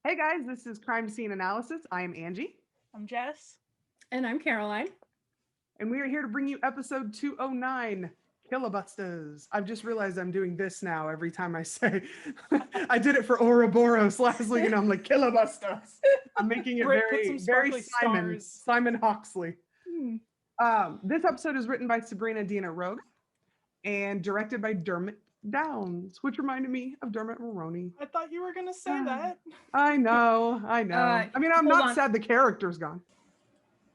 Hey guys, this is Crime Scene Analysis. I am Angie, I'm Jess. And I'm Caroline. and we are here to bring you episode 209, Killabustas. I've just realized I'm doing this now every time I say. I did it for Ouroboros last week, and I'm like, Killabustas. I'm making it Put some very sparkly Simon, stars. Simon Hawksley. Hmm. This episode is written by Sabrina Dina Rogue and directed by Dermot Downs, which reminded me of Dermot Mulroney. I thought you were gonna say that. I know. I mean, I'm Hold not on. sad the character's gone.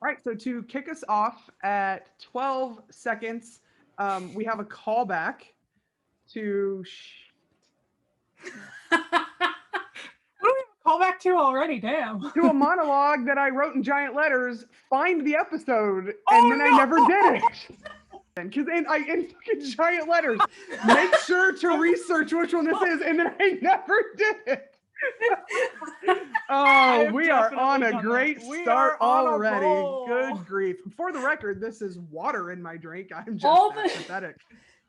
All right, so to kick us off at 12 seconds, we have a callback to What do we call back to already? Damn. a monologue that I wrote in giant letters. Find the episode, and Oh, then I no! never did it. Because in fucking giant letters, make sure to research which one this is, and then I never did it. Oh, have we are on definitely a done great that. We start are on a already. roll. Good grief. For the record, this is water in my drink. I'm just All that the- pathetic.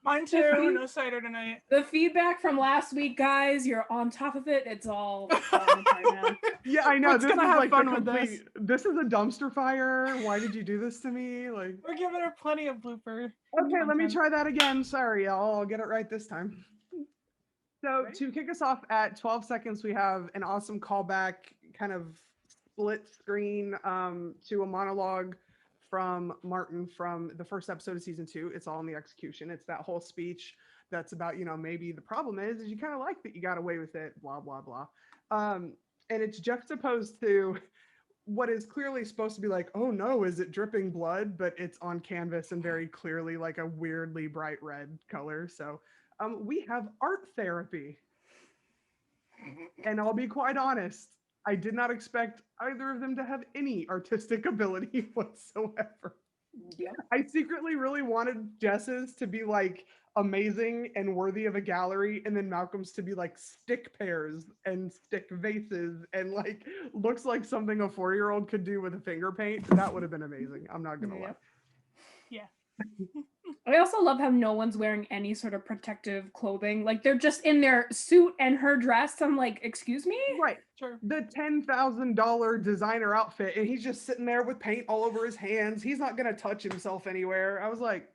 Mine too. No cider tonight. The feedback from last week, guys, you're on top of it. It's all right now. Yeah, I know. Let's This gonna is have like fun the with complete. This is a dumpster fire. Why did you do this to me? Like, We're giving her plenty of blooper. okay, let me content. try that again. Sorry, y'all. I'll get it right this time. So to kick us off at 12 seconds, we have an awesome callback, kind of split screen to a monologue from Martin from the first episode of season 2. It's all in the execution. It's that whole speech that's about, maybe the problem is you kind of like that you got away with it, blah, blah, blah. And it's juxtaposed to what is clearly supposed to be like, oh no, is it dripping blood? But it's on canvas and very clearly like a weirdly bright red color. So we have art therapy. And I'll be quite honest, I did not expect either of them to have any artistic ability whatsoever. Yep. I secretly really wanted Jess's to be like amazing and worthy of a gallery, and then Malcolm's to be like stick pears and stick vases and like looks like something a 4-year-old could do with a finger paint. That would have been amazing. I'm not gonna lie. Yep. Yeah. I also love how no one's wearing any sort of protective clothing. Like they're just in their suit and her dress. I'm like, excuse me? Right. Sure. The $10,000 designer outfit, and he's just sitting there with paint all over his hands. He's not gonna touch himself anywhere. I was like,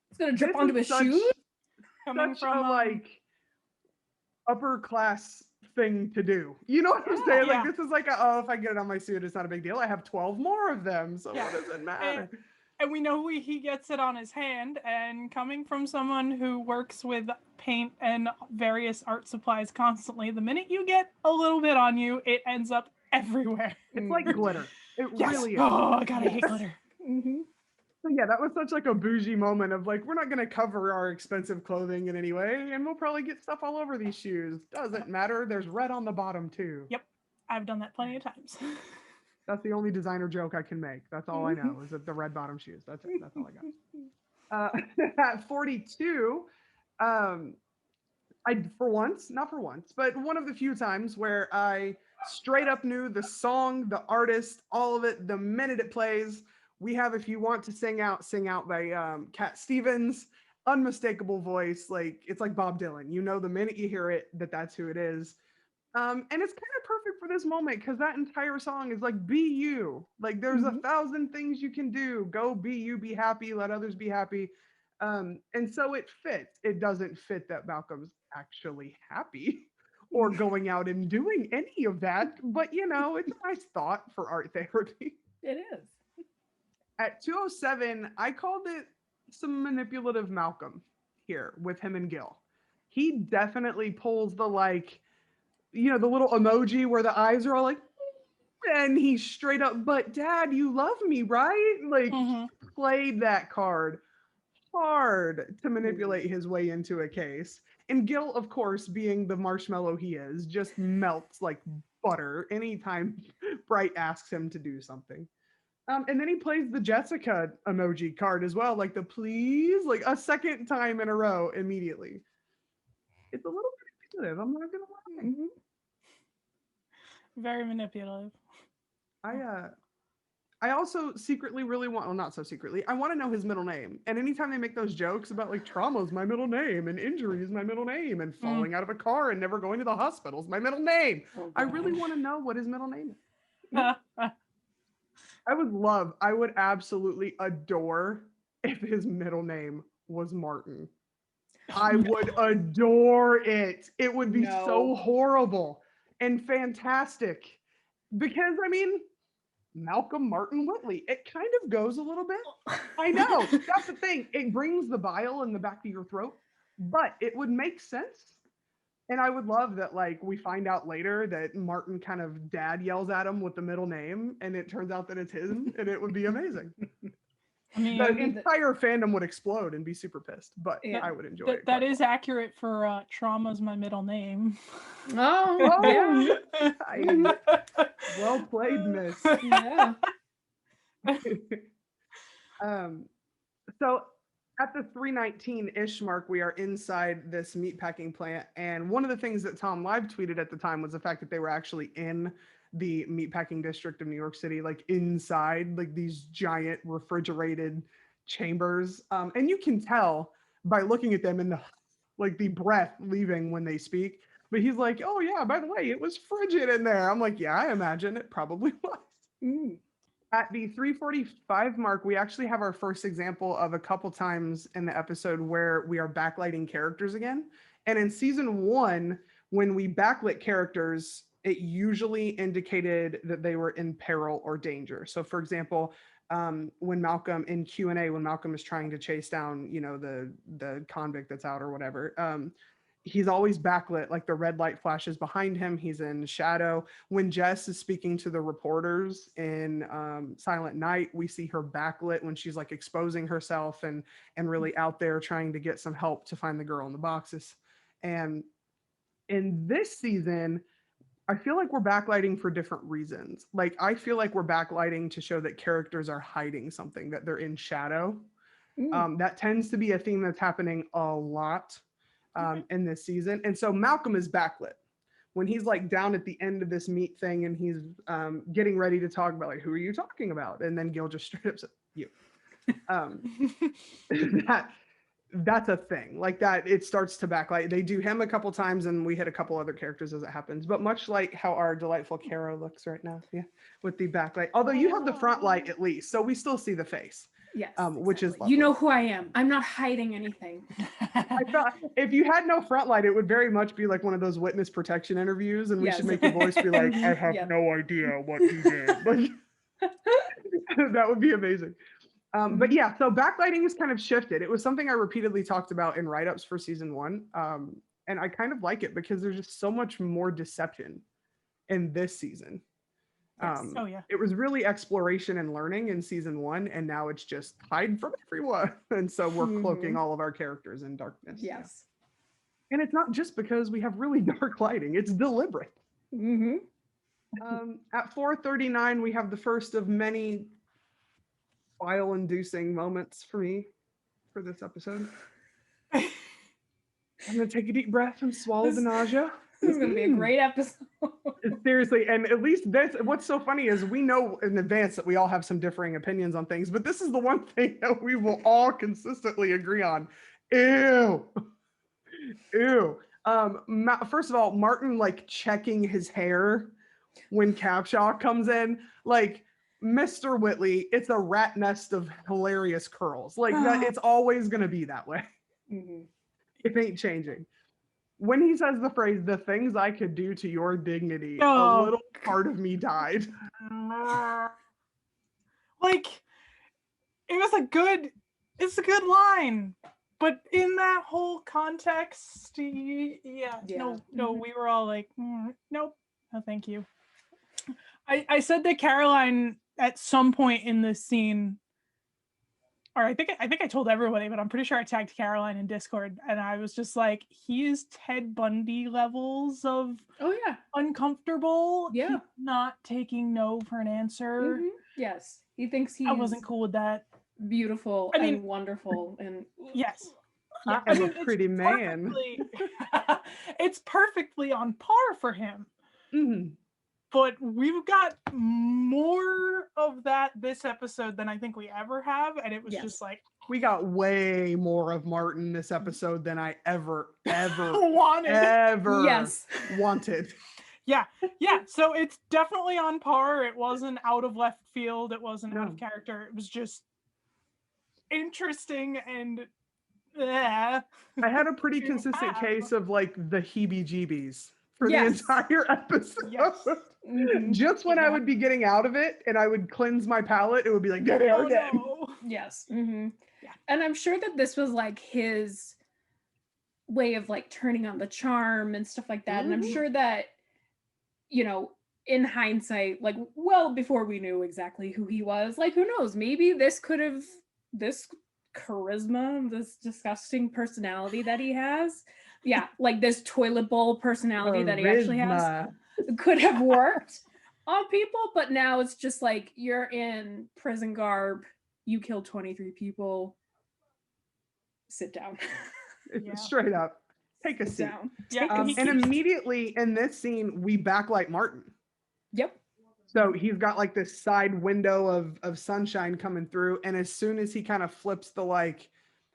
It's gonna drip this onto is his shoes. Coming such from a like upper class thing to do. You know what I'm saying? Yeah. Like this is like if I get it on my suit, it's not a big deal. I have 12 more of them, so Yeah. what does it matter? And we know he gets it on his hand, and coming from someone who works with paint and various art supplies constantly, the minute you get a little bit on you, it ends up everywhere. It's like glitter. It Yes. really is. Oh, God, I hate glitter. Mm-hmm. So yeah, that was such like a bougie moment of like, we're not gonna cover our expensive clothing in any way, and we'll probably get stuff all over these shoes. Doesn't matter. There's red on the bottom too. Yep. I've done that plenty of times. That's the only designer joke I can make. That's all I know is that the red bottom shoes. That's it. That's all I got. At 42, I for once, not for once, but one of the few times where I straight up knew the song, the artist, all of it, the minute it plays. We have "If You Want to Sing Out" by Cat Stevens. Unmistakable voice, like it's like Bob Dylan. You know the minute you hear it that's who it is. And it's kind of perfect for this moment because that entire song is like, be you. Like there's a thousand things you can do. Go be you, be happy, let others be happy. And so it fits. It doesn't fit that Malcolm's actually happy or going out and doing any of that. But it's a nice thought for art therapy. It is. At 207, I called it some manipulative Malcolm here with him and Gill. He definitely pulls the like, the little emoji where the eyes are all like, and he's straight up, but Dad, you love me, right? Like, played that card hard to manipulate his way into a case. And Gil, of course, being the marshmallow he is, just melts like butter anytime Bright asks him to do something. And then he plays the Jessica emoji card as well, like the please, like a second time in a row immediately. It's a little manipulative, I'm not gonna lie. Very manipulative. I also secretly really want, well, not so secretly, I want to know his middle name. And anytime they make those jokes about like trauma is my middle name and injury is my middle name and falling out of a car and never going to the hospital is my middle name, Oh, I really God. want to know what his middle name is. I would absolutely adore if his middle name was Martin. I would adore it. It would be so No. horrible and fantastic. Because, I mean, Malcolm Martin Whitley, it kind of goes a little bit. I know, that's the thing. It brings the bile in the back of your throat, but it would make sense. And I would love that, like, we find out later that Martin kind of dad yells at him with the middle name, and it turns out that it's him, and it would be amazing. I mean, The entire fandom would explode and be super pissed, but Yeah. I would enjoy it. that is accurate for Trauma's my middle name. Oh, yeah. Well played, miss. Yeah. So at the 3:19-ish mark, we are inside this meatpacking plant. And one of the things that Tom live tweeted at the time was the fact that they were actually in the meatpacking district of New York City, like inside like these giant refrigerated chambers. And you can tell by looking at them and the breath leaving when they speak. But he's like, oh yeah, by the way, it was frigid in there. I'm like, yeah, I imagine it probably was. Mm. At the 3:45 mark, we actually have our first example of a couple times in the episode where we are backlighting characters again. And in season 1, when we backlit characters, it usually indicated that they were in peril or danger. So for example, when Malcolm in Q&A, when Malcolm is trying to chase down, the convict that's out or whatever, he's always backlit, like the red light flashes behind him. He's in shadow. When Jess is speaking to the reporters in Silent Night, we see her backlit when she's like exposing herself and really out there trying to get some help to find the girl in the boxes. And in this season, I feel like we're backlighting for different reasons. Like, I feel like we're backlighting to show that characters are hiding something, that they're in shadow. That tends to be a theme that's happening a lot in this season. And so Malcolm is backlit when he's like down at the end of this meat thing and he's getting ready to talk about like, who are you talking about? And then Gil just straight up said, you. That's a thing like that. It starts to backlight. They do him a couple times and we hit a couple other characters as it happens, but much like how our delightful Caro looks right now, yeah, with the backlight, although you have the front light at least, so we still see the face. Yes, which is you know who I am. I'm not hiding anything. I thought if you had no front light, it would very much be like one of those witness protection interviews, and we should make your voice be like, I have no idea what he did. Like, that would be amazing. But yeah, so backlighting has kind of shifted. It was something I repeatedly talked about in write-ups for season 1. And I kind of like it because there's just so much more deception in this season. Oh yeah. It was really exploration and learning in season 1, and now it's just hide from everyone. And so we're cloaking all of our characters in darkness. Yes. And it's not just because we have really dark lighting, it's deliberate. At 4:39, we have the first of many bile-inducing moments for me for this episode. I'm gonna take a deep breath and swallow the nausea. This is gonna be a great episode. Seriously, and at least what's so funny is we know in advance that we all have some differing opinions on things, but this is the one thing that we will all consistently agree on. Ew. First of all, Martin like checking his hair when Capshaw comes in, like, Mr. Whitley, it's a rat nest of hilarious curls. Like that, it's always gonna be that way. It ain't changing. When he says the phrase, the things I could do to your dignity, a little part of me died. Like, it's a good line. But in that whole context, no, we were all like, nope, no thank you. I said that Caroline at some point in this scene, or I think I told everybody, but I'm pretty sure I tagged Caroline in Discord, and I was just like, he is Ted Bundy levels of uncomfortable. Yeah. He's not taking no for an answer. Yes. He thinks he's I wasn't cool with that. Beautiful and wonderful and yes. I am a pretty man. It's perfectly on par for him. but we've got more of that this episode than I think we ever have, and it was just like we got way more of Martin this episode than I ever wanted. Wanted. Yeah. So it's definitely on par. It wasn't out of left field. It wasn't out of character. It was just interesting and. I had a pretty consistent case of like the heebie-jeebies for the entire episode. Just when I would be getting out of it and I would cleanse my palate, it would be like, there they are again. No. Yes. And I'm sure that this was like his way of like turning on the charm and stuff like that. And I'm sure that, you know, in hindsight, like well before we knew exactly who he was, like who knows, maybe this charisma, this disgusting personality that he has, like this toilet bowl personality that he actually has, could have worked on people. But now it's just like, you're in prison garb, you killed 23 people, sit down. Straight up, take a seat down. And immediately in this scene we backlight Martin. So he's got like this side window of sunshine coming through, and as soon as he kind of flips the like,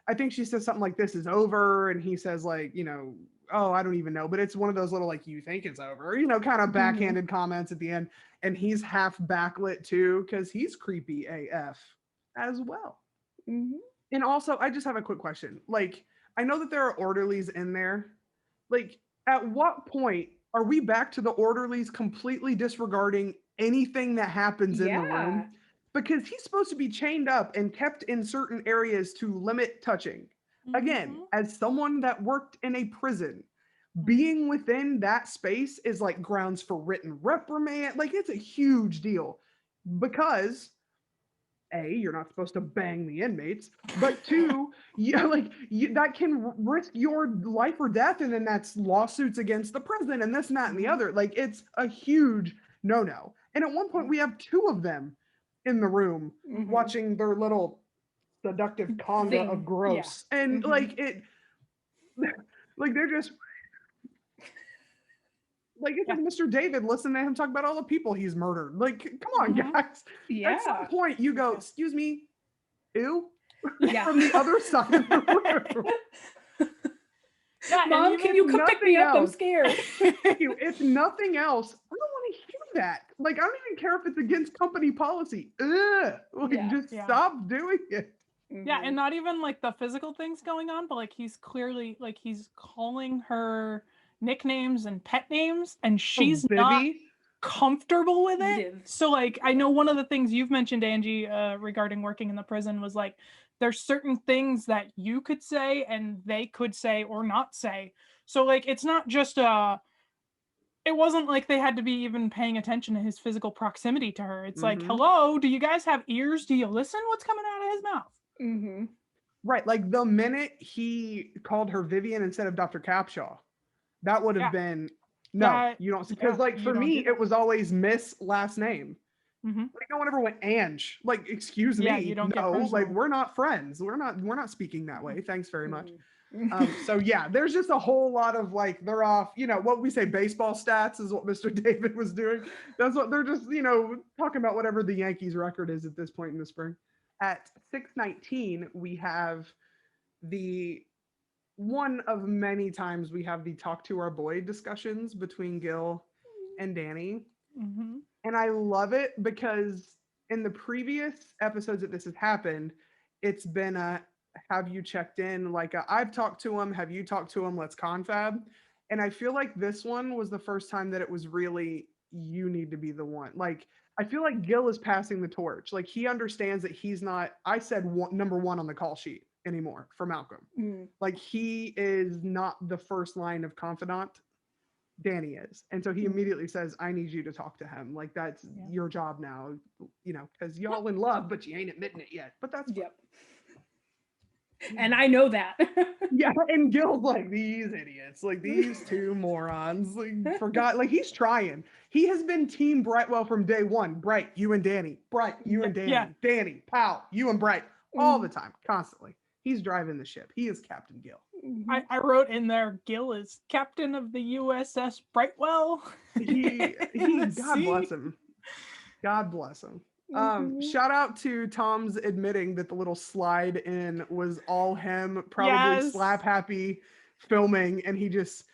I think she says something like, this is over, and he says like, you know, oh, I don't even know, but it's one of those little like, you think it's over, you know, kind of backhanded comments at the end, and he's half backlit too because he's creepy AF as well. And also, I just have a quick question. Like, I know that there are orderlies in there. Like, at what point are we back to the orderlies completely disregarding anything that happens in the room? Because he's supposed to be chained up and kept in certain areas to limit touching. Again, as someone that worked in a prison, being within that space is like grounds for written reprimand. Like, it's a huge deal because A, you're not supposed to bang the inmates, but two, that can risk your life or death, and then that's lawsuits against the prison and this and that and the other. Like, it's a huge no-no. And at one point we have two of them in the room watching their little seductive conga of gross. And like it, like they're just like, it's like Mr. David, listen to him talk about all the people he's murdered. Like, come on, guys. At some point you go, excuse me, ew, from the other side of the room. Mom, can you come pick me up? I'm scared. If nothing else, I don't want to hear that. Like, I don't even care if it's against company policy. Just stop doing it. And not even like the physical things going on, but like he's clearly like he's calling her nicknames and pet names, and she's not comfortable with it. So like, I know one of the things you've mentioned, Angie, regarding working in the prison was like, there's certain things that you could say and they could say or not say. So like, it's not just it wasn't like they had to be even paying attention to his physical proximity to her. It's like, hello, do you guys have ears? Do you listen? What's coming out of his mouth? Right. Like, the minute he called her Vivian instead of Dr. Capshaw, that would have been, no, you don't, because like for me, it was always Miss last name. Like, no one ever went Ange. Like, excuse me, you don't get like, we're not friends. We're not speaking that way. Thanks very much. So yeah, there's just a whole lot of like, they're off, you know, what we say baseball stats is what Mr. David was doing. That's what they're just, you know, talking about whatever the Yankees record is at this point in the spring. At 6:19, we have the one of many times we have the talk to our boy discussions between Gill and Danny. And I love it because in the previous episodes that this has happened, it's been a, have you checked in? Like, I've talked to him. Have you talked to him? Let's confab. And I feel like this one was the first time that it was really, you need to be the one. Like, I feel like Gill is passing the torch. Like, he understands that he's not, I said number one on the call sheet anymore for Malcom. Like, he is not the first line of confidant. Danny is. And so he immediately says, I need you to talk to him. Like, that's your job now, you know, because y'all in love, but you ain't admitting it yet. But that's and I know that. And Gil's like, these idiots, like, these two morons, like, forgot, like, he's trying. He has been team Brightwell from day one. Bright, you and Danny. Bright, you and Danny. Danny, pal, you and Bright, all the time, constantly. He's driving the ship. He is Captain Gill. I wrote in there, Gill is captain of the USS Brightwell. He God bless him. God bless him. Shout out to Tom's admitting that the little slide in was all him, probably slap happy filming, and he just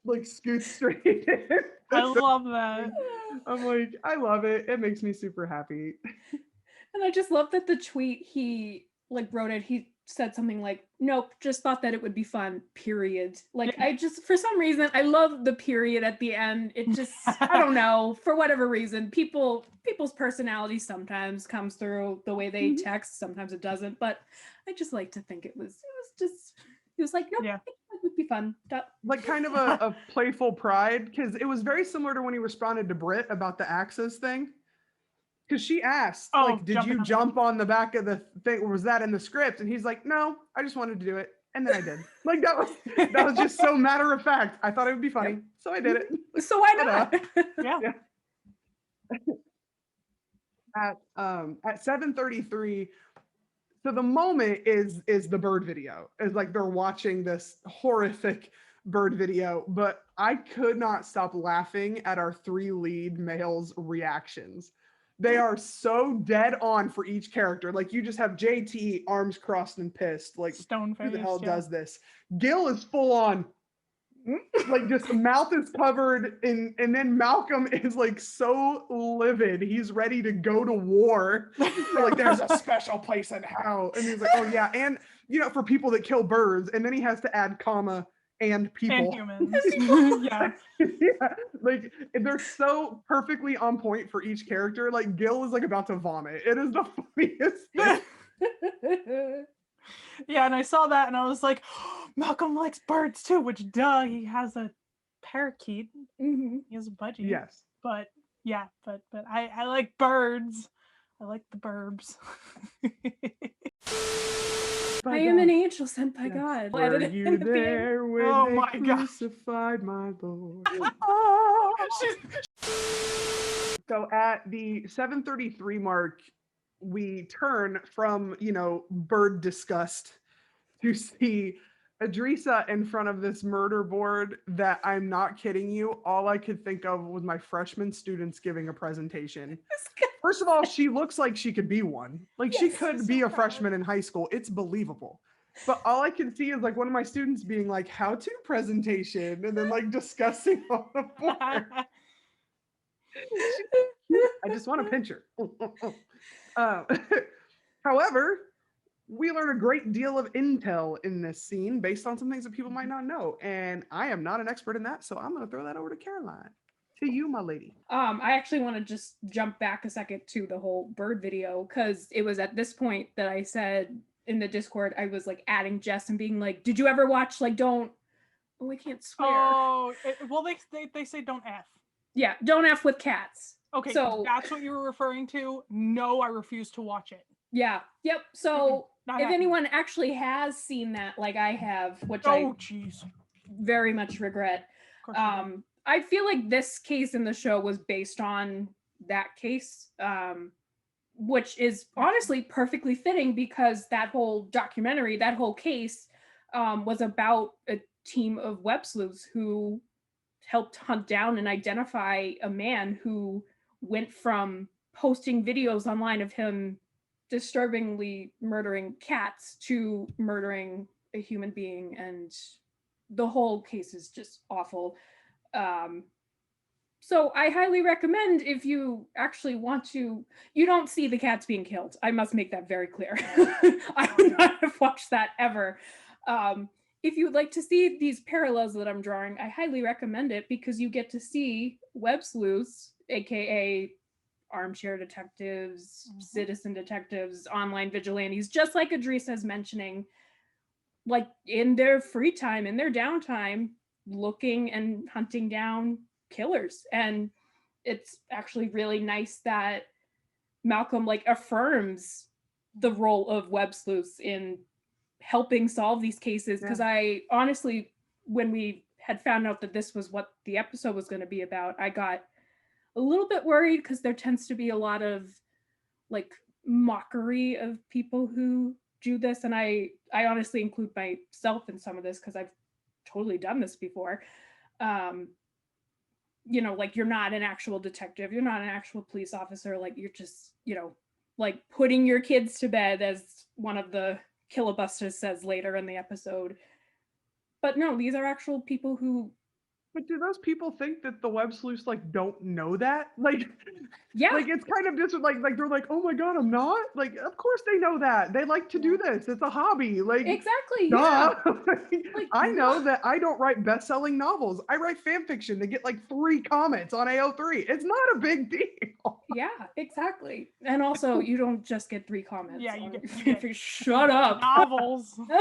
like scoots straight in. I love that. I'm like, I love it. It makes me super happy. And I just love that the tweet he like wrote it. He said something like, "Nope, just thought that it would be fun, period." Like, I just, for some reason, I love the period at the end. It just, I don't know, for whatever reason, people's personality sometimes comes through the way they text, sometimes it doesn't, but I just like to think it was like, nope, it would be fun. Like kind of a playful pride, because it was very similar to when he responded to Britt about the Axis thing. Because she asked, like, did you jump on the back of the thing? Or was that in the script? And he's like, no, I just wanted to do it. And then I did. Like, that was just so matter of fact. I thought it would be funny. So I did it. So why not? Yeah. At 7:33, so the moment is the bird video. It's like they're watching this horrific bird video, but I could not stop laughing at our 3 lead males' reactions. They are so dead on for each character. Like, you just have JT arms crossed and pissed. Like, Stone-faced, who the hell does this? Gill is full on, like, just the mouth is covered, and then Malcom is like so livid. He's ready to go to war. Like, there's a special place in hell. And he's like, oh yeah, and for people that kill birds, and then he has to add comma and people. And humans. Yeah. Like, they're so perfectly on point for each character. Like, Gill is like about to vomit. It is the funniest thing. Yeah, and I saw that and I was like, oh, Malcom likes birds too, which duh, he has a parakeet. He has a budgie. Yes. But yeah, but I like birds. I like the burbs. I am an angel sent by God. Were you there when they crucified my Lord? So at the 7:33 mark, we turn from, bird disgust to see Adriana in front of this murder board that, I'm not kidding you, all I could think of was my freshman students giving a presentation. First of all, she looks like she could be one. Like, she could be a freshman in high school. It's believable. But all I can see is like one of my students being like, how-to presentation, and then like discussing on the board. I just want to pinch her. However, we learn a great deal of intel in this scene based on some things that people might not know. And I am not an expert in that, so I'm going to throw that over to Caroline. To you, my lady. I actually want to just jump back a second to the whole bird video, because it was at this point that I said in the Discord, I was like adding Jess and being like, did you ever watch we can't swear. Oh, well, they say don't F. Yeah, don't F with cats. Okay, so that's what you were referring to. No, I refuse to watch it. Yeah, yep. So if anyone actually has seen that, like I have, which I very much regret, I feel like this case in the show was based on that case, which is honestly perfectly fitting, because that whole documentary, that whole case was about a team of web sleuths who helped hunt down and identify a man who went from posting videos online of him disturbingly murdering cats to murdering a human being, and the whole case is just awful. So I highly recommend, if you actually want to, you don't see the cats being killed. I must make that very clear. I would not have watched that ever. If you would like to see these parallels that I'm drawing, I highly recommend it, because you get to see web sleuths, aka armchair detectives, citizen detectives, online vigilantes, just like Adriana is mentioning, like in their free time, in their downtime, looking and hunting down killers. And it's actually really nice that Malcom like affirms the role of web sleuths in helping solve these cases, because I honestly, when we had found out that this was what the episode was going to be about, I got a little bit worried, because there tends to be a lot of like mockery of people who do this, and I honestly include myself in some of this because I've totally done this before. You know, like you're not an actual detective, you're not an actual police officer, like you're just, you know, like putting your kids to bed, as one of the Killabustas says later in the episode. But no, these are actual people who. But do those people think that the web sleuths like don't know that? Like, yeah, like it's kind of just like they're like, oh my god, I'm not. Like, of course they know that. They like to do this. It's a hobby. Like, exactly. duh. Yeah. Like, I know that I don't write best-selling novels. I write fan fiction to get like 3 comments on AO3. It's not a big deal. Yeah, exactly. And also, you don't just get 3 comments. Yeah, you get shut up. Novels. But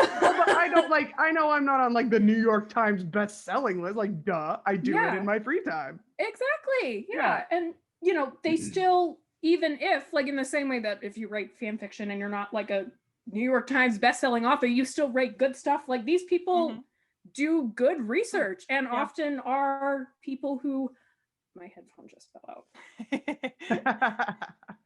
I don't like. I know I'm not on like the New York Times best-selling list. Like, duh, I do it in my free time. Exactly. Yeah. And you know, they still, even if like in the same way that if you write fan fiction and you're not like a New York Times best-selling author, you still write good stuff. Like these people do good research and often are people who. My headphone just fell out.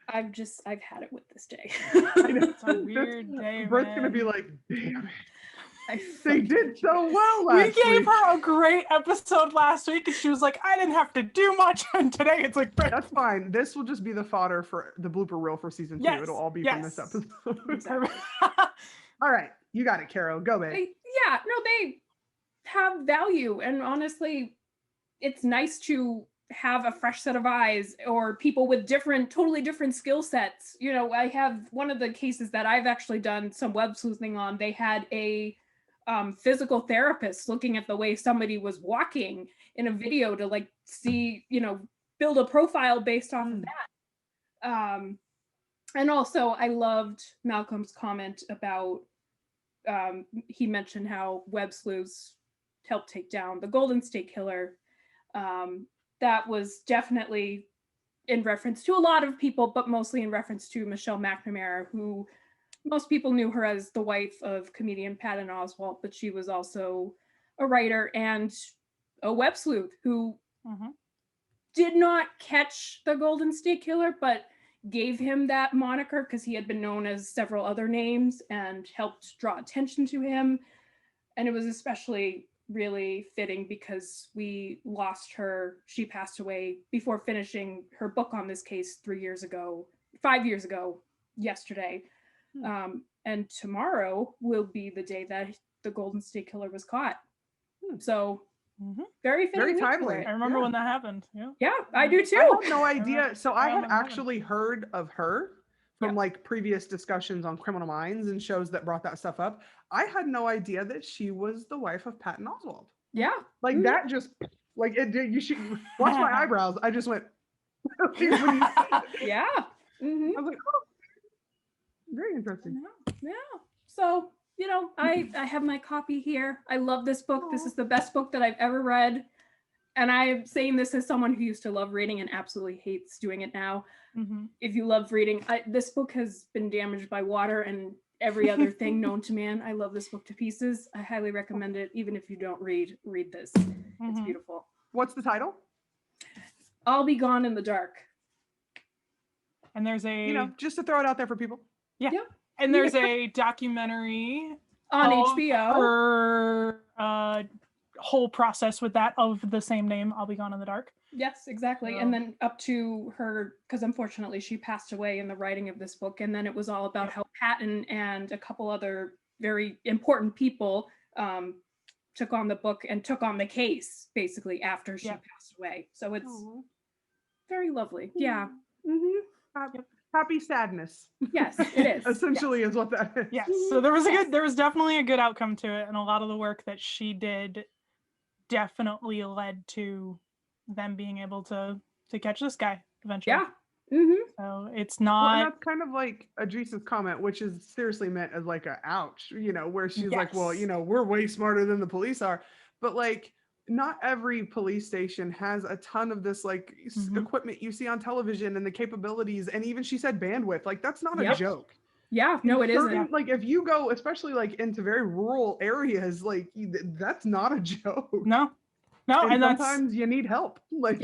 I've had it with this day. It's a weird day. Bert's gonna be like, damn it. They did so well last week. We gave her a great episode last week and she was like, I didn't have to do much, and today it's like, that's fine. This will just be the fodder for the blooper reel for season 2. It'll all be from this episode. Exactly. All right, you got it, Caro. Go, babe. They have value, and honestly, it's nice to have a fresh set of eyes or people with totally different skill sets. You know, I have one of the cases that I've actually done some web sleuthing on. They had a physical therapist looking at the way somebody was walking in a video to like see, you know, build a profile based off of that. And also I loved Malcolm's comment about he mentioned how web sleuths helped take down the Golden State Killer. That was definitely in reference to a lot of people, but mostly in reference to Michelle McNamara, who most people knew her as the wife of comedian Patton Oswalt, but she was also a writer and a web sleuth who did not catch the Golden State Killer, but gave him that moniker because he had been known as several other names and helped draw attention to him. And it was especially really fitting because we lost her. She passed away before finishing her book on this case 5 years ago yesterday. And tomorrow will be the day that the Golden State Killer was caught. So very fitting, very timely. I remember when that happened. Yeah, I do too. I had no idea. So I had actually heard of her from like previous discussions on Criminal Minds and shows that brought that stuff up. I had no idea that she was the wife of Patton Oswalt. Yeah. Like that just like it did. You should watch my eyebrows. I just went. Yeah. I was like, oh, very interesting. Yeah. So, you know, I have my copy here. I love this book. This is the best book that I've ever read. And I'm saying this as someone who used to love reading and absolutely hates doing it now. If you love reading, this book has been damaged by water and every other thing known to man. I love this book to pieces. I highly recommend it. Even if you don't read this. It's beautiful. What's the title? I'll Be Gone in the Dark. And there's a, you know, just to throw it out there for people. Yeah. And there's a documentary on HBO. Her whole process with that of the same name, I'll Be Gone in the Dark. Yes, exactly. And then up to her, because unfortunately she passed away in the writing of this book. And then it was all about how Patton and a couple other very important people took on the book and took on the case basically after she passed away. So it's very lovely. Yeah. Happy sadness. Yes, it is. Essentially is what that is. Yes. So there was definitely a good outcome to it. And a lot of the work that she did definitely led to them being able to catch this guy eventually. Yeah. So it's not. Well, that's kind of like Adrisa's comment, which is seriously meant as like a ouch, you know, where she's like, well, you know, we're way smarter than the police are. But like, not every police station has a ton of this like equipment you see on television and the capabilities. And even she said bandwidth, like that's not a joke. Yeah, no, it isn't. Like if you go, especially like into very rural areas, like that's not a joke. No, and sometimes you need help. Like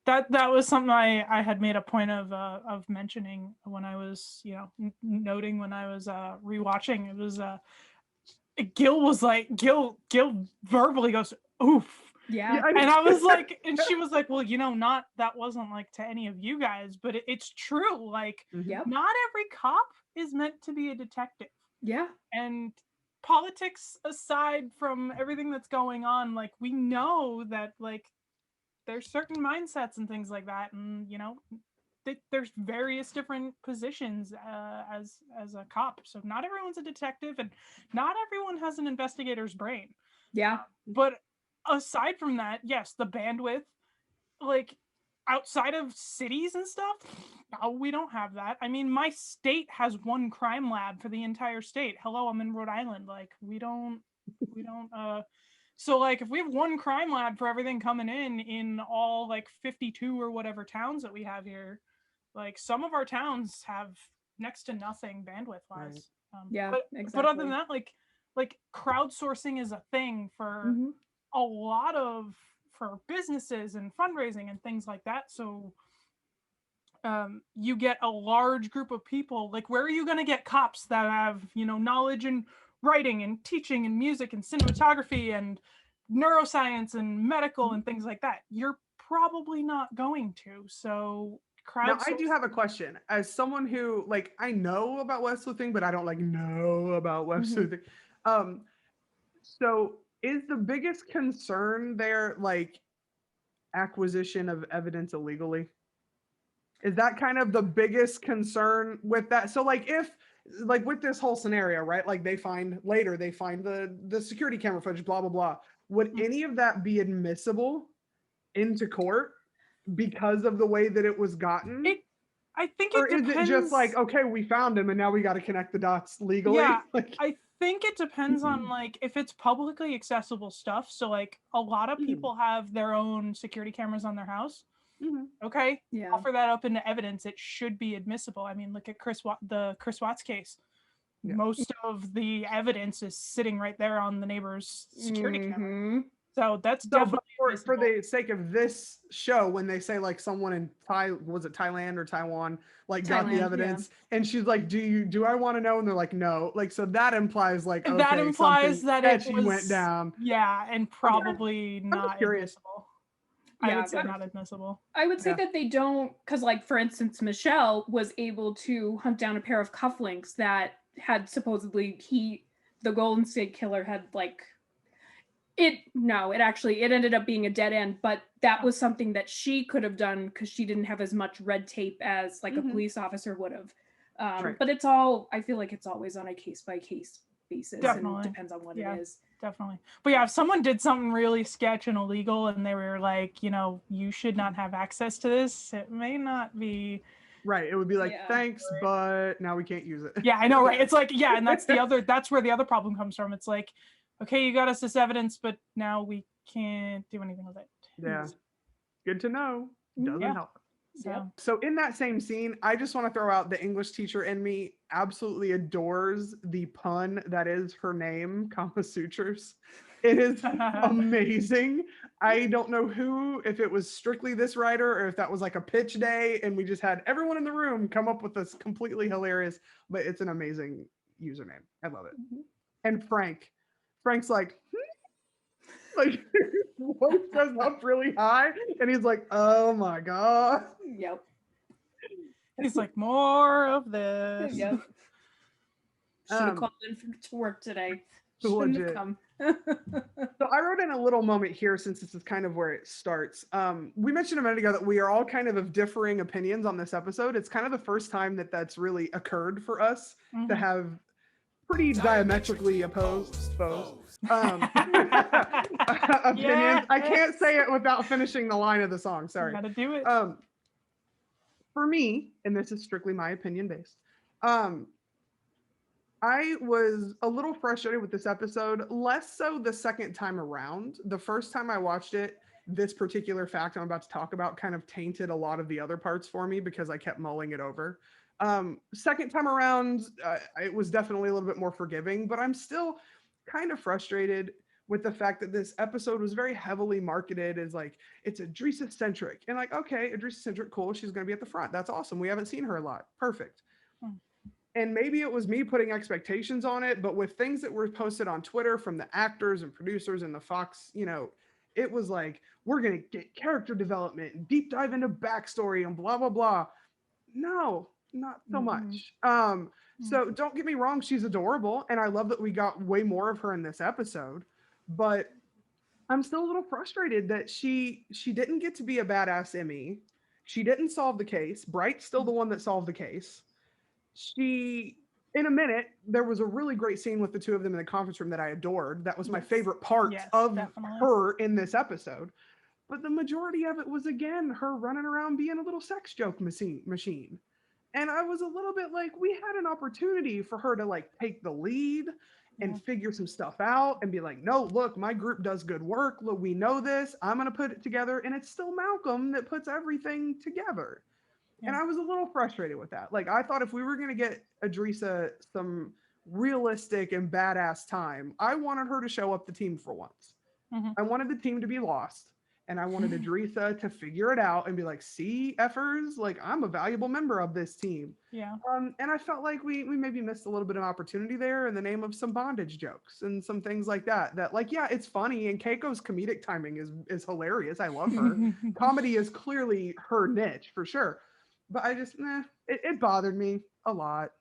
that was something I had made a point of mentioning when I was, you know, noting when I was rewatching. It was Gil verbally goes, oof. Yeah. And I was like, and she was like, well, you know, that wasn't like to any of you guys, but it's true. Like, Yep. not every cop is meant to be a detective. Yeah. And politics aside from everything that's going on, like, we know that, like, there's certain mindsets and things like that, and you know, there's various different positions as a cop. So not everyone's a detective, and not everyone has an investigator's brain. Yeah. But aside from that, yes, the bandwidth, like outside of cities and stuff, no, we don't have that. I mean, my state has one crime lab for the entire state. Hello, I'm in Rhode Island. Like, we don't so like if we have one crime lab for everything coming in all like 52 or whatever towns that we have here, like some of our towns have next to nothing bandwidth wise. Yeah, but other than that, like crowdsourcing is a thing for a lot of for businesses and fundraising and things like that. So you get a large group of people. Like, where are you going to get cops that have, you know, knowledge in writing and teaching and music and cinematography and neuroscience and medical and things like that? You're probably not going to. So now I do have a question. As someone who, like, I know about web sleuthing, but I don't like know about web sleuthing. So is the biggest concern there like acquisition of evidence illegally? Is that kind of the biggest concern with that? So like if like with this whole scenario, right? Like they find the security camera footage, blah blah blah. Would any of that be admissible into court because of the way that it was gotten? I think or it depends. Is it just like, okay, we found him and now we got to connect the dots legally? Yeah, like, I think it depends on like if it's publicly accessible stuff. So like a lot of people have their own security cameras on their house. Okay, yeah, offer that up into evidence. It should be admissible. I mean, look at the Chris Watts case. Yeah. Most of the evidence is sitting right there on the neighbor's security camera. So that's definitely for the sake of this show, when they say like someone in Thailand or Taiwan like got the evidence, and she's like, do I want to know? And they're like, no. Like, so that implies like, okay, that implies that it went down. Yeah, and probably not admissible. Yeah, I would say not admissible. I would say that they don't, because like for instance, Michelle was able to hunt down a pair of cufflinks that had supposedly the Golden State Killer had like it ended up being a dead end, but that was something that she could have done because she didn't have as much red tape as like a police officer would have. But I feel like it's always on a case by case basis. Definitely. And it depends on what it is. Definitely. But yeah, if someone did something really sketch and illegal and they were like, you know, you should not have access to this, it may not be right. It would be like, thanks, but now we can't use it. Yeah, I know, right? It's like, yeah, and that's where the other problem comes from. It's like, okay, you got us this evidence, but now we can't do anything with it. Yeah. Good to know. Doesn't help. So in that same scene, I just want to throw out the English teacher in me absolutely adores the pun that is her name, Kama Sutures. It is amazing. I don't know if it was strictly this writer or if that was like a pitch day and we just had everyone in the room come up with this completely hilarious, but it's an amazing username. I love it. And Frank's like his voice goes up really high and he's like, oh my god. Yep. He's like, more of this. Yep. Should have called in to work today. Shouldn't have come. So I wrote in a little moment here since this is kind of where it starts. We mentioned a minute ago that we are all kind of differing opinions on this episode. It's kind of the first time that that's really occurred for us to have pretty diametrically opposed opinions. Yes. I can't say it without finishing the line of the song. Sorry. Gotta do it. For me, and this is strictly my opinion based, I was a little frustrated with this episode, less so the second time around. The first time I watched it, this particular fact I'm about to talk about kind of tainted a lot of the other parts for me because I kept mulling it over. Second time around, it was definitely a little bit more forgiving, but I'm still kind of frustrated with the fact that this episode was very heavily marketed as like, it's Adrisa centric. And like, okay, Adrisa centric, cool. She's going to be at the front. That's awesome. We haven't seen her a lot. Perfect. And maybe it was me putting expectations on it, but with things that were posted on Twitter from the actors and producers and the Fox, it was like, we're going to get character development and deep dive into backstory and blah, blah, blah. No, not so much. So don't get me wrong, she's adorable. And I love that we got way more of her in this episode, but I'm still a little frustrated that she didn't get to be a badass Emmy. She didn't solve the case. Bright's still the one that solved the case. In a minute, there was a really great scene with the two of them in the conference room that I adored. That was my favorite part of definitely. Her in this episode. But the majority of it was, again, her running around being a little sex joke machine. And I was a little bit like, we had an opportunity for her to like take the lead and figure some stuff out and be like, no, look, my group does good work. Look, we know this. I'm going to put it together. And it's still Malcom that puts everything together. And I was a little frustrated with that. Like, I thought if we were going to get Adrisa some realistic and badass time, I wanted her to show up the team for once. I wanted the team to be lost. And I wanted Adrisa to figure it out and be like, see, effers, like, I'm a valuable member of this team. Yeah. And I felt like we maybe missed a little bit of opportunity there in the name of some bondage jokes and some things like that. That, like, yeah, it's funny. And Keiko's comedic timing is hilarious. I love her. Comedy is clearly her niche for sure. But I just, it bothered me a lot.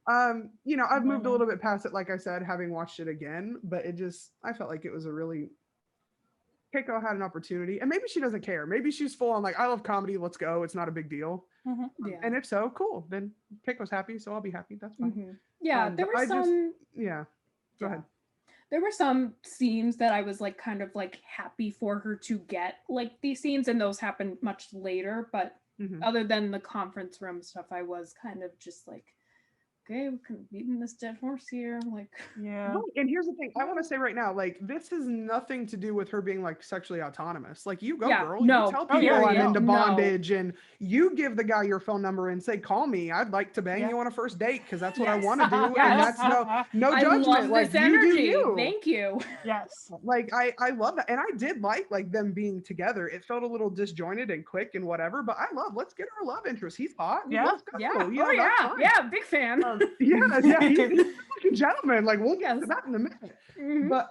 I've moved a little bit past it, like I said, having watched it again. But I felt like it was a really... Keiko had an opportunity, and maybe she doesn't care. Maybe she's full on like, I love comedy, let's go. It's not a big deal. And if so, cool. Then Keiko's happy, so I'll be happy. That's fine. Yeah, there were some. Go ahead. There were some scenes that I was like kind of like happy for her to get, like these scenes, and those happened much later. But other than the conference room stuff, I was kind of just like, okay, we're kind of beating this dead horse here. Like, yeah. Right. And here's the thing, I want to say right now, like, this has nothing to do with her being like sexually autonomous. Like, you go, girl. No. You tell people I'm into bondage, and you give the guy your phone number and say, call me. I'd like to bang you on a first date because that's what I want to do. And that's no judgment. I love like, this energy. You do you. Thank you. Yes. Like, I love that. And I did like them being together. It felt a little disjointed and quick and whatever, but let's get our love interest. He's hot. Let's go. Yeah. Big fan. He's a fucking gentleman. Like, we'll get to that in a minute. But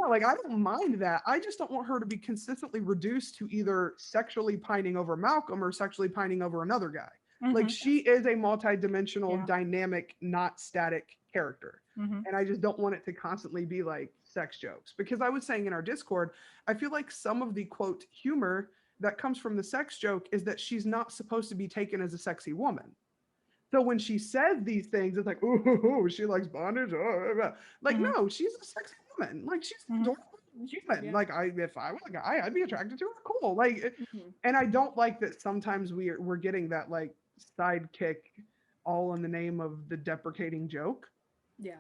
like, I don't mind that. I just don't want her to be consistently reduced to either sexually pining over Malcom or sexually pining over another guy. Like, she is a multi-dimensional, dynamic, not static character. And I just don't want it to constantly be like sex jokes. Because I was saying in our Discord, I feel like some of the quote humor that comes from the sex joke is that she's not supposed to be taken as a sexy woman. So when she says these things, it's like, ooh, she likes bondage. Like, no, she's a sexy woman. Like, she's adorable human. Like, if I was a guy, I'd be attracted to her. Cool. Like, and I don't like that sometimes we're getting that like sidekick all in the name of the deprecating joke. Yeah.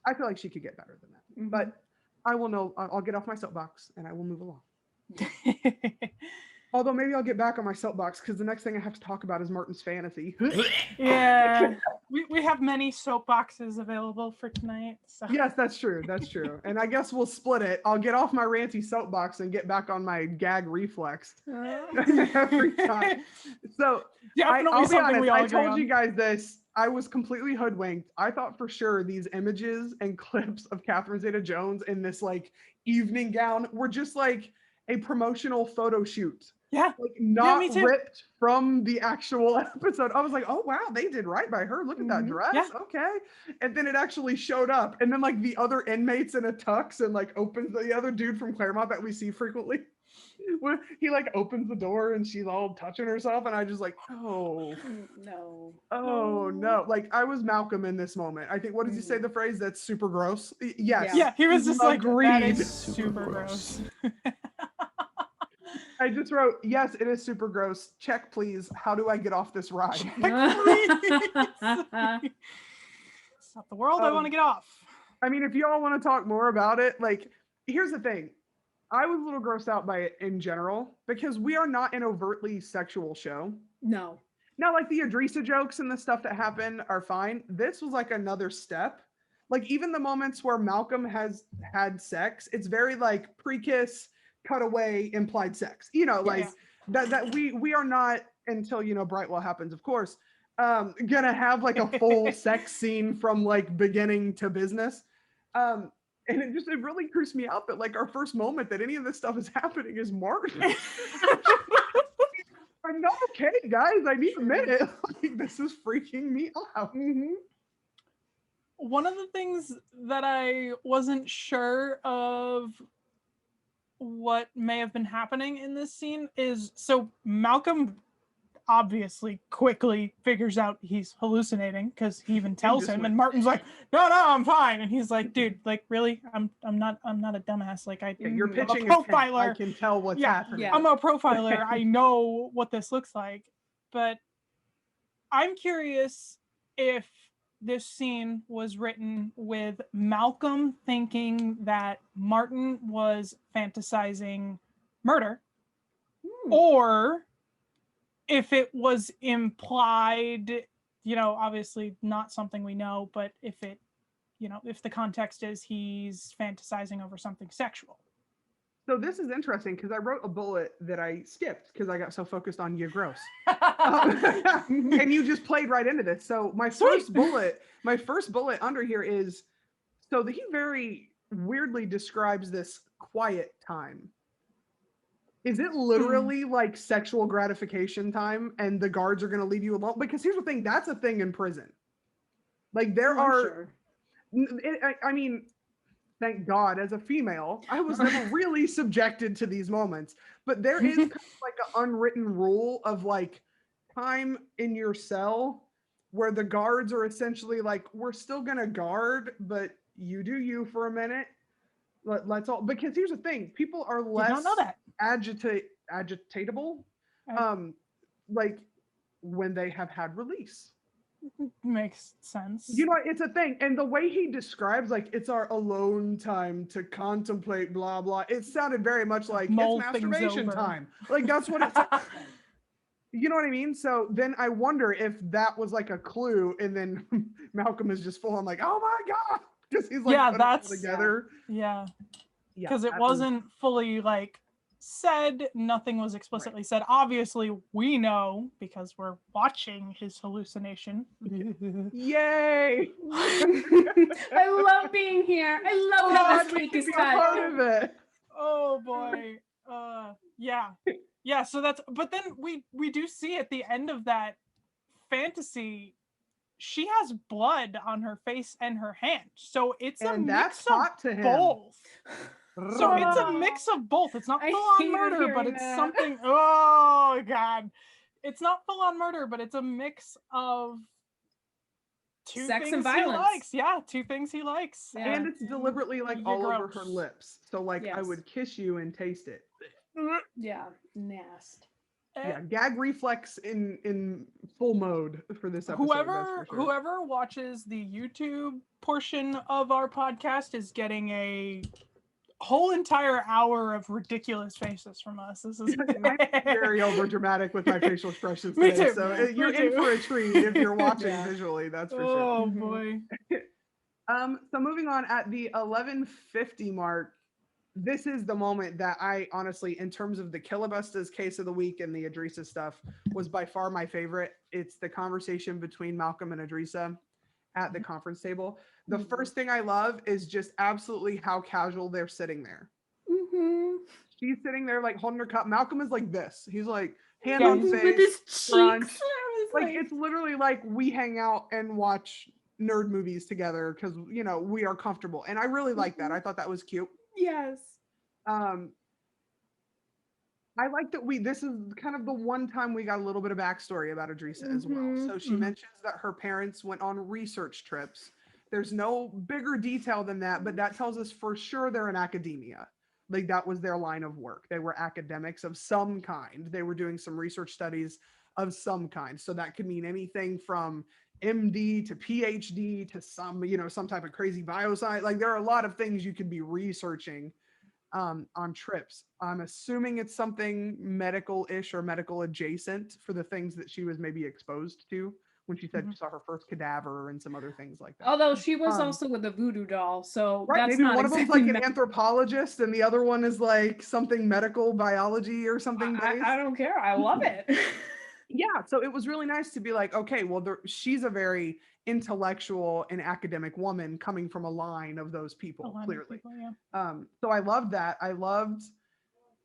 I feel like she could get better than that. But I'll get off my soapbox and I will move along. Although maybe I'll get back on my soapbox because the next thing I have to talk about is Martin's fantasy. Yeah, we have many soapboxes available for tonight. So. Yes, that's true. That's true. And I guess we'll split it. I'll get off my ranty soapbox and get back on my gag reflex every time. So I'll be honest, I told you guys this. I was completely hoodwinked. I thought for sure these images and clips of Catherine Zeta-Jones in this like evening gown were just like a promotional photo shoot. Yeah. Like not ripped from the actual episode. I was like, oh wow, they did right by her. Look at that dress. Yeah. Okay. And then it actually showed up. And then like the other inmates in a tux and like opens the other dude from Claremont that we see frequently. Where he like opens the door and she's all touching herself. And I just like, oh no. Like I was Malcom in this moment. I think, what does he say the phrase? That's super gross. Yes. Yeah. He was just like, that is super gross. I just wrote, yes, it is super gross. Check, please. How do I get off this ride? It's not the world I want to get off. I mean, if y'all want to talk more about it, like, here's the thing. I was a little grossed out by it in general because we are not an overtly sexual show. No. Now, like the Adrisa jokes and the stuff that happen are fine. This was like another step. Like even the moments where Malcolm has had sex, it's very like pre-kiss, cutaway, implied sex. You know, like Yes. that we are not until Brightwell happens, of course, gonna have like a full sex scene from like beginning to business. And it really creeps me out that like our first moment that any of this stuff is happening is Martin. I'm not okay, guys. I need a minute. Like, this is freaking me out. One of the things that I wasn't sure of what may have been happening in this scene is, so Malcolm obviously quickly figures out he's hallucinating because he even tells him, and Martin's like, no, I'm fine. And he's like, dude, like really, I'm not a dumbass. Like You're I'm pitching a a tent. profiler. I can tell what's happening. Yeah. I'm a profiler. I know what this looks like. But I'm curious if this scene was written with Malcolm thinking that Martin was fantasizing murder, or if it was implied, obviously not something we know, but if it, if the context is he's fantasizing over something sexual. So this is interesting because I wrote a bullet that I skipped because I got so focused on you gross. And you just played right into this. So my first bullet under here is, so he very weirdly describes this quiet time. Is it literally like sexual gratification time and the guards are going to leave you alone? Because here's the thing, that's a thing in prison. Like there are, I mean, thank God, as a female, I was never really subjected to these moments. But there is kind of like an unwritten rule of like time in your cell where the guards are essentially like, we're still gonna guard, but you do you for a minute. Let's all, because here's the thing, people are less agitatable, like when they have had release. Makes sense. It's a thing. And the way he describes, like, it's our alone time to contemplate, blah, blah. It sounded very much like it's masturbation time. Like, that's what it's like. You know what I mean? So then I wonder if that was like a clue. And then Malcolm is just full on like, oh my God. Because he's like, that's together. Yeah. Because it wasn't fully like said, nothing was explicitly said. Obviously, we know because we're watching his hallucination. Yay! I love being here. I love how this week is part of it. Oh boy. Yeah, so that's, but then we do see at the end of that fantasy, she has blood on her face and her hand. So it's a mix of both. So it's a mix of both. It's not full-on murder, but it's something. Oh God, it's not full-on murder, but it's a mix of two sex things and violence. He likes. Yeah, two things he likes, and it's deliberately like all over her lips. So like I would kiss you and taste it. Yeah, nasty. Yeah, gag reflex in full mode for this episode. Whoever watches the YouTube portion of our podcast is getting a whole entire hour of ridiculous faces from us. This is I'm very over dramatic with my facial expressions Me today, too. so you're in for a treat if you're watching visually. That's for sure. Oh boy. So moving on, at the 11:50 mark, this is the moment that I honestly, in terms of the Killabustas case of the week and the Adrisa stuff, was by far my favorite. It's the conversation between Malcolm and Adrisa at the conference table. The first thing I love is just absolutely how casual they're sitting there. She's sitting there like holding her cup. Malcolm is like this. He's like hand on face, with his cheeks. Like it's literally like we hang out and watch nerd movies together because we are comfortable, and I really like that. I thought that was cute. Yes. I like that this is kind of the one time we got a little bit of backstory about Adrisa as well. So she mentions that her parents went on research trips. There's no bigger detail than that, but that tells us for sure they're in academia. Like that was their line of work. They were academics of some kind. They were doing some research studies of some kind. So that could mean anything from MD to PhD to some type of crazy bioscience. Like there are a lot of things you could be researching on trips. I'm assuming it's something medical-ish or medical adjacent for the things that she was maybe exposed to when she said she saw her first cadaver and some other things like that. Although she was also with a voodoo doll, so right, that's maybe not one of them's exactly like an anthropologist and the other one is like something medical biology or something based. I don't care. I love it. Yeah, so it was really nice to be like, okay, well, she's a very intellectual and academic woman coming from a line of those people, clearly. So I loved that. I loved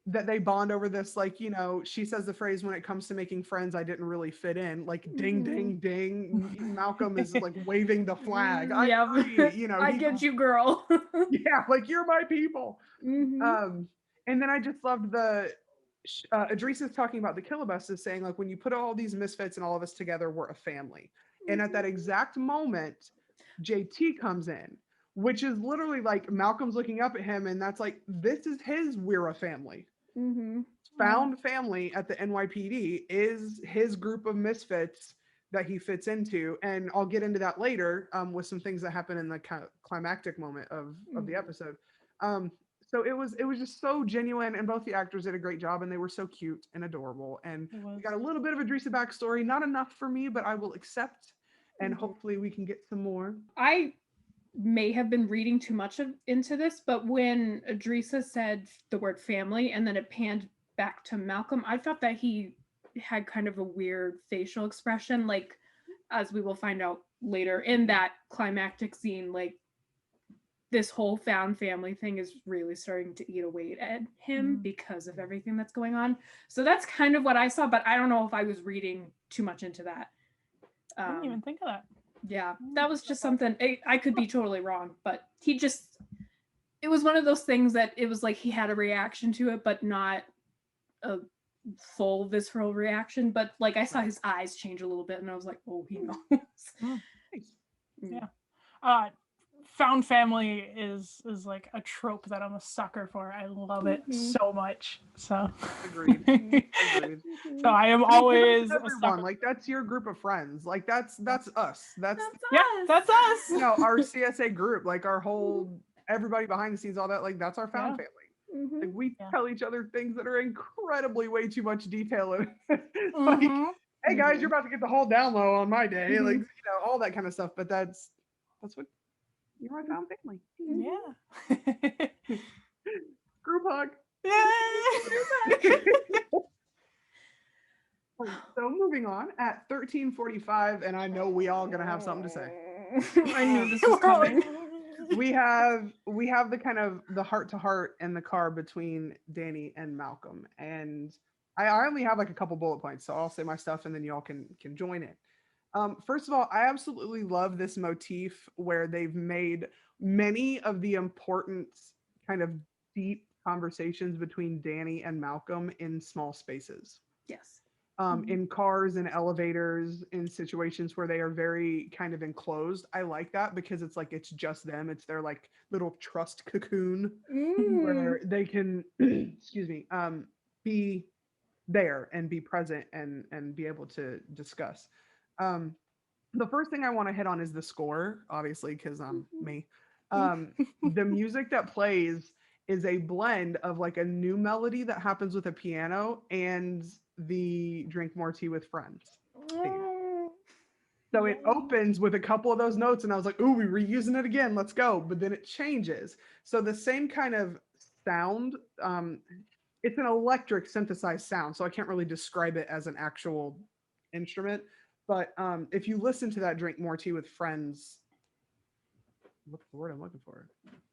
that they bond over this, like, you know, she says the phrase, when it comes to making friends, I didn't really fit in, like ding, ding, ding. Malcolm is like waving the flag. I agree, you know, I get you, girl. yeah, like you're my people. And then I just loved Idris is talking about the Killabustas, saying like, when you put all these misfits and all of us together, we're a family. And at that exact moment, JT comes in, which is literally like Malcolm's looking up at him, and that's like, this is his we're a family. Found family at the NYPD is his group of misfits that he fits into, and I'll get into that later with some things that happen in the climactic moment of the episode. So it was just so genuine, and both the actors did a great job, and they were so cute and adorable. And we got a little bit of Idrissa backstory, not enough for me, but I will accept, and hopefully we can get some more. I may have been reading too much into this, but when Idrissa said the word family and then it panned back to Malcolm, I thought that he had kind of a weird facial expression, like, as we will find out later in that climactic scene, like, this whole found family thing is really starting to eat away at him because of everything that's going on. So that's kind of what I saw, but I don't know if I was reading too much into that. I didn't even think of that. Yeah, that was just something, I could be totally wrong, but it was one of those things that it was like he had a reaction to it, but not a full visceral reaction. But like I saw his eyes change a little bit and I was like, oh, he knows. Yeah. Found family is like a trope that I'm a sucker for. I love it so much. So agreed. So I am always everyone, like, that's your group of friends. Like that's us. That's that's us. You know, our C.S.A. group, like our whole everybody behind the scenes, all that, like that's our found family. Like we tell each other things that are incredibly way too much detail. Like, hey guys, you're about to get the whole down low on my day, like, you know, all that kind of stuff. But that's what you're my found family. Yeah. Group hug. Yeah. So moving on at 13:45, and I know we all gonna have something to say. I knew this was coming. We have the kind of the heart to heart in the car between Danny and Malcolm, and I only have like a couple bullet points, so I'll say my stuff and then y'all can join in. First of all, I absolutely love this motif where they've made many of the important kind of deep conversations between Danny and Malcolm in small spaces. Yes. In cars and elevators, in situations where they are very kind of enclosed. I like that because it's like it's just them. It's their like little trust cocoon where they can excuse me, be there and be present and be able to discuss. The first thing I want to hit on is the score, obviously, because I'm me. The music that plays is a blend of like a new melody that happens with a piano and the Drink More Tea with Friends theme. So it opens with a couple of those notes and I was like, ooh, we're reusing it again, let's go. But then it changes. So the same kind of sound, it's an electric synthesized sound, so I can't really describe it as an actual instrument. But if you listen to that Drink More Tea with Friends, what's the word I'm looking for?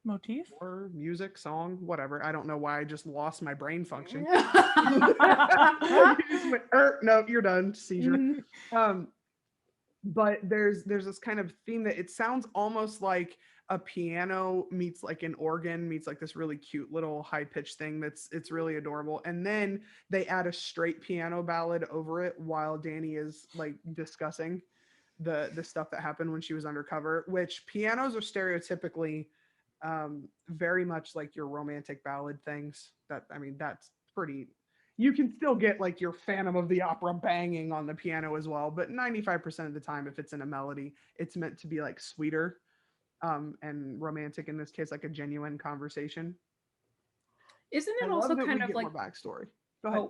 Motif? Or music, song, whatever. I don't know why I just lost my brain function. You just went, no, you're done, seizure. But there's this kind of theme that it sounds almost like a piano meets like an organ meets like this really cute little high-pitched thing it's really adorable. And then they add a straight piano ballad over it while Danny is like discussing the stuff that happened when she was undercover, which pianos are stereotypically very much like your romantic ballad things. That, I mean, that's pretty, you can still get like your Phantom of the Opera banging on the piano as well, but 95% of the time, if it's in a melody, it's meant to be like sweeter and romantic, in this case, like a genuine conversation. Isn't it also kind of like more backstory? Go ahead.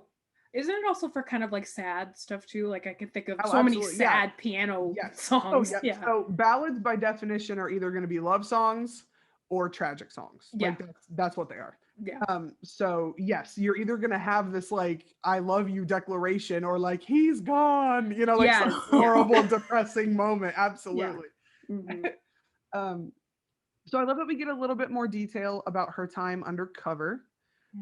Isn't it also for kind of like sad stuff too? Like I can think of Oh, so many absolutely, sad piano Yes. songs. Oh, yeah. So ballads by definition are either going to be love songs or tragic songs. Like that's what they are. Yeah. So yes, you're either going to have this like I love you declaration or like he's gone, you know, like some horrible depressing moment. Absolutely. So I love that we get a little bit more detail about her time undercover.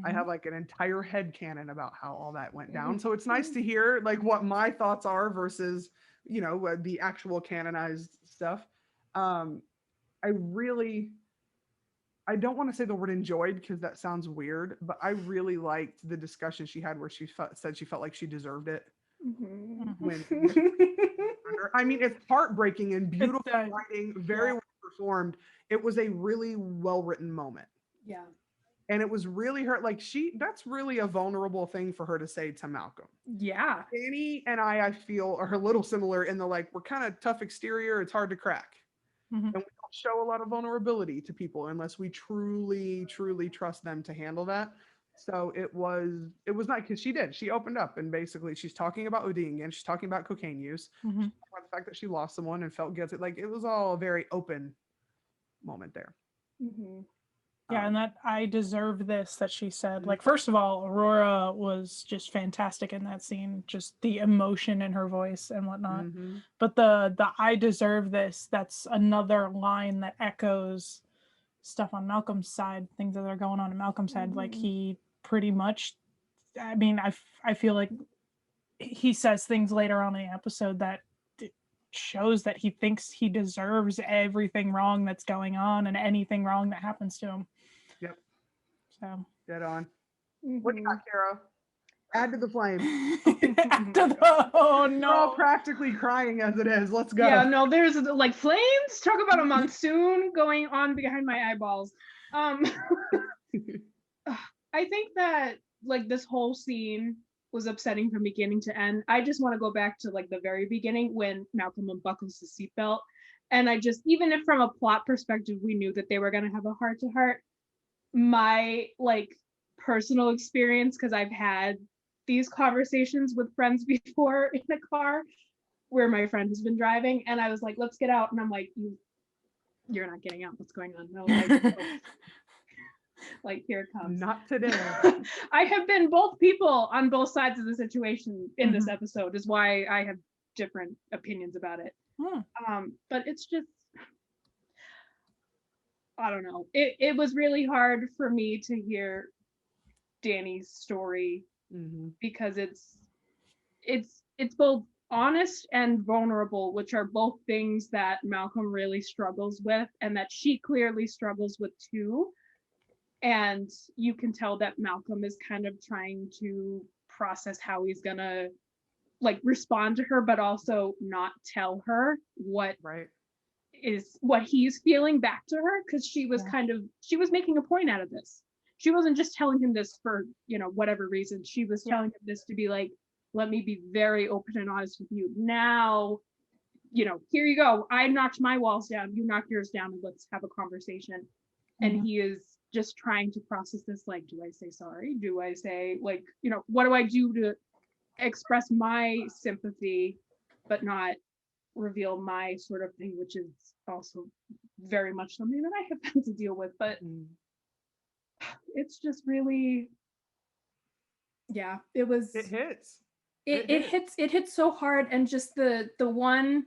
I have like an entire headcanon about how all that went down. So it's nice to hear like what my thoughts are versus, you know, the actual canonized stuff. I don't want to say the word enjoyed because that sounds weird, but I really liked the discussion she had where she said she felt like she deserved it. When I mean, it's heartbreaking and beautiful writing, very well performed. It was a really well written moment. Yeah. And it was really her, like that's really a vulnerable thing for her to say to Malcolm. Yeah. Danny and I feel are a little similar in the like, we're kind of tough exterior, it's hard to crack. And we don't show a lot of vulnerability to people unless we truly, truly trust them to handle that. So it was nice because she opened up and basically she's talking about ODing again. She's talking about cocaine use. She's talking about the fact that she lost someone and felt guilty. Like it was all a very open moment there. Yeah, and that I deserve this that she said. Like, first of all, Aurora was just fantastic in that scene, just the emotion in her voice and whatnot. But the I deserve this, that's another line that echoes stuff on Malcolm's side, things that are going on in Malcolm's head. Like he pretty much, I mean, I feel like he says things later on in the episode that shows that he thinks he deserves everything wrong that's going on and anything wrong that happens to him. Yep. So dead on. What do you got, Kara? Add to the flame. Oh no! We're all practically crying as it is. Let's go. Yeah, no, there's like flames. Talk about a monsoon going on behind my eyeballs. I think that like this whole scene was upsetting from beginning to end. I just want to go back to like the very beginning when Malcolm unbuckles the seatbelt. And I just, even if from a plot perspective, we knew that they were going to have a heart-to-heart, my like personal experience, because I've had these conversations with friends before in a car where my friend has been driving and I was like, let's get out. And I'm like, you're not getting out. What's going on? No, like here it comes. Not today. I have been both people on both sides of the situation in this episode, is why I have different opinions about it. But it's just, I don't know. It was really hard for me to hear Danny's story because it's both honest and vulnerable, which are both things that Malcolm really struggles with and that she clearly struggles with too. And you can tell that Malcolm is kind of trying to process how he's gonna like respond to her, but also not tell her what he's feeling back to her, because she was she was making a point out of this. She wasn't just telling him this for, you know, whatever reason. She was telling him this to be like, let me be very open and honest with you. Now, you know, here you go. I knocked my walls down. You knock yours down and let's have a conversation. And he is just trying to process this, like, do I say sorry? Do I say, like, you know, what do I do to express my sympathy, but not reveal my sort of thing, which is also very much something that I have had to deal with. But it's just really, it was. It hits. It hits so hard, and just the one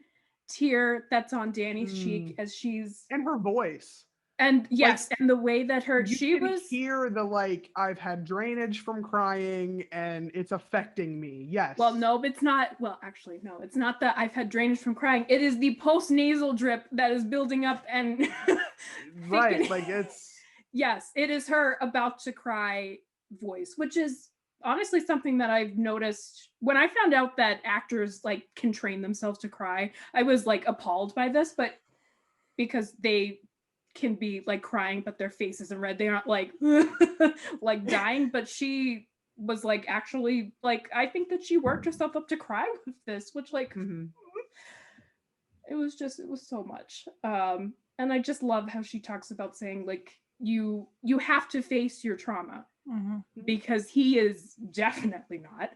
tear that's on Danny's cheek as she's, and her voice. And yes, like, and the way that she was hear the like, I've had drainage from crying and it's affecting me. Yes. Well, no, it's not. Well, actually, no, it's not that I've had drainage from crying. It is the post-nasal drip that is building up and right, like it's yes, it is her about to cry voice, which is honestly something that I've noticed when I found out that actors like can train themselves to cry. I was like appalled by this, but because they can be like crying but their face isn't red, they aren't like like dying, but she was like actually like, I think that she worked herself up to cry with this, which like it was so much. And I just love how she talks about saying like you have to face your trauma, because he is definitely not.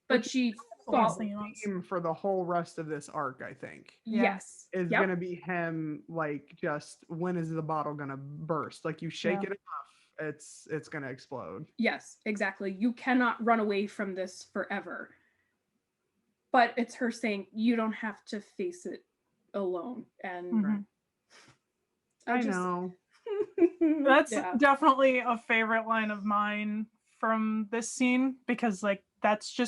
But she Last fought. thing he wants. Theme for the whole rest of this arc, I think, Yes. is Yep. gonna be him like just when is the bottle gonna burst? Like you shake Yeah. it enough, it's gonna explode. Yes, exactly. You cannot run away from this forever. But it's her saying you don't have to face it alone. And Mhm. I know. That's Yeah. definitely a favorite line of mine from this scene, because like that's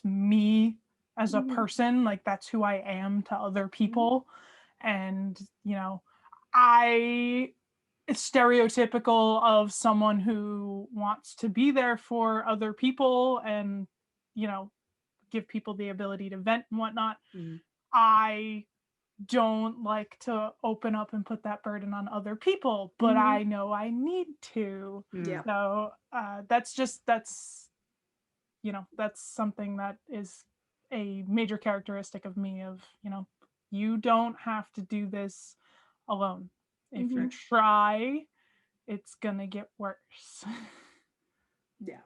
me as a Mhm. person, like that's who I am to other people. And I it's stereotypical of someone who wants to be there for other people and give people the ability to vent and whatnot. Mhm. I don't like to open up and put that burden on other people, but Mhm. I know I need to. Yeah. So that's something that is a major characteristic of me of, you don't have to do this alone. If you Mhm. try, it's gonna get worse. Yeah.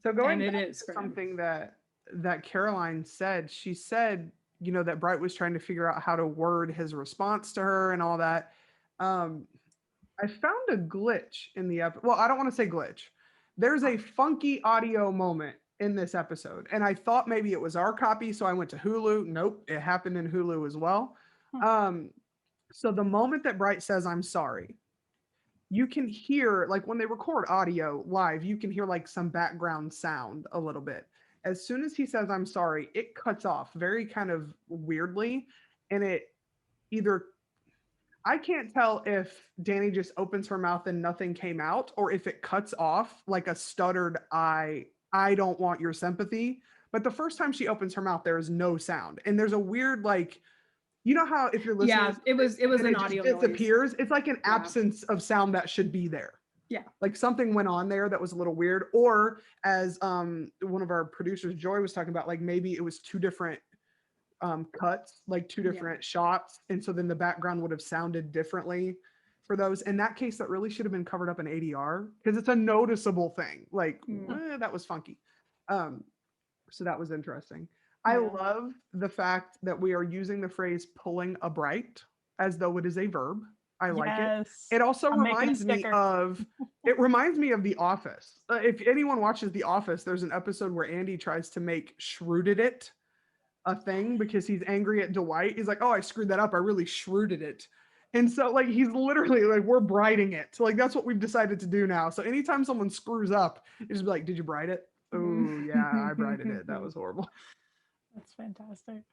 So going And it back is to for him. something that Caroline said, she said, that Bright was trying to figure out how to word his response to her and all that. I found a glitch in the episode. Well, I don't want to say glitch. There's a funky audio moment in this episode, and I thought maybe it was our copy, so I went to Hulu. Nope, it happened in Hulu as well. So the moment that Bright says, "I'm sorry," you can hear, like when they record audio live, you can hear like some background sound a little bit. As soon as he says, "I'm sorry," it cuts off very kind of weirdly. And it either, I can't tell if Danny just opens her mouth and nothing came out, or if it cuts off like a stuttered, I don't want your sympathy. But the first time she opens her mouth, there is no sound. And there's a weird, like, you know how if you're listening, Yeah, it was and an it just audio noise. disappears. It's like an Yeah. absence of sound that should be there. Yeah. Like something went on there that was a little weird. Or as one of our producers, Joy, was talking about, like maybe it was two different cuts, like two different shots, and so then the background would have sounded differently for those. In that case, that really should have been covered up in ADR because it's a noticeable thing. Like that was funky. So that was interesting. I Yeah. love the fact that we are using the phrase "pulling a Bright" as though it is a verb. I like it. It also I'm making a reminds me sticker. of The Office. If anyone watches The Office, there's an episode where Andy tries to make "shrewded it" a thing because he's angry at Dwight. He's like, "Oh, I screwed that up. I really shrewded it." And so like he's literally like, we're brighting it. Like that's what we've decided to do now. So anytime someone screws up, you just be like, "Did you bright it?" Oh yeah, I brighted it. That was horrible. That's fantastic.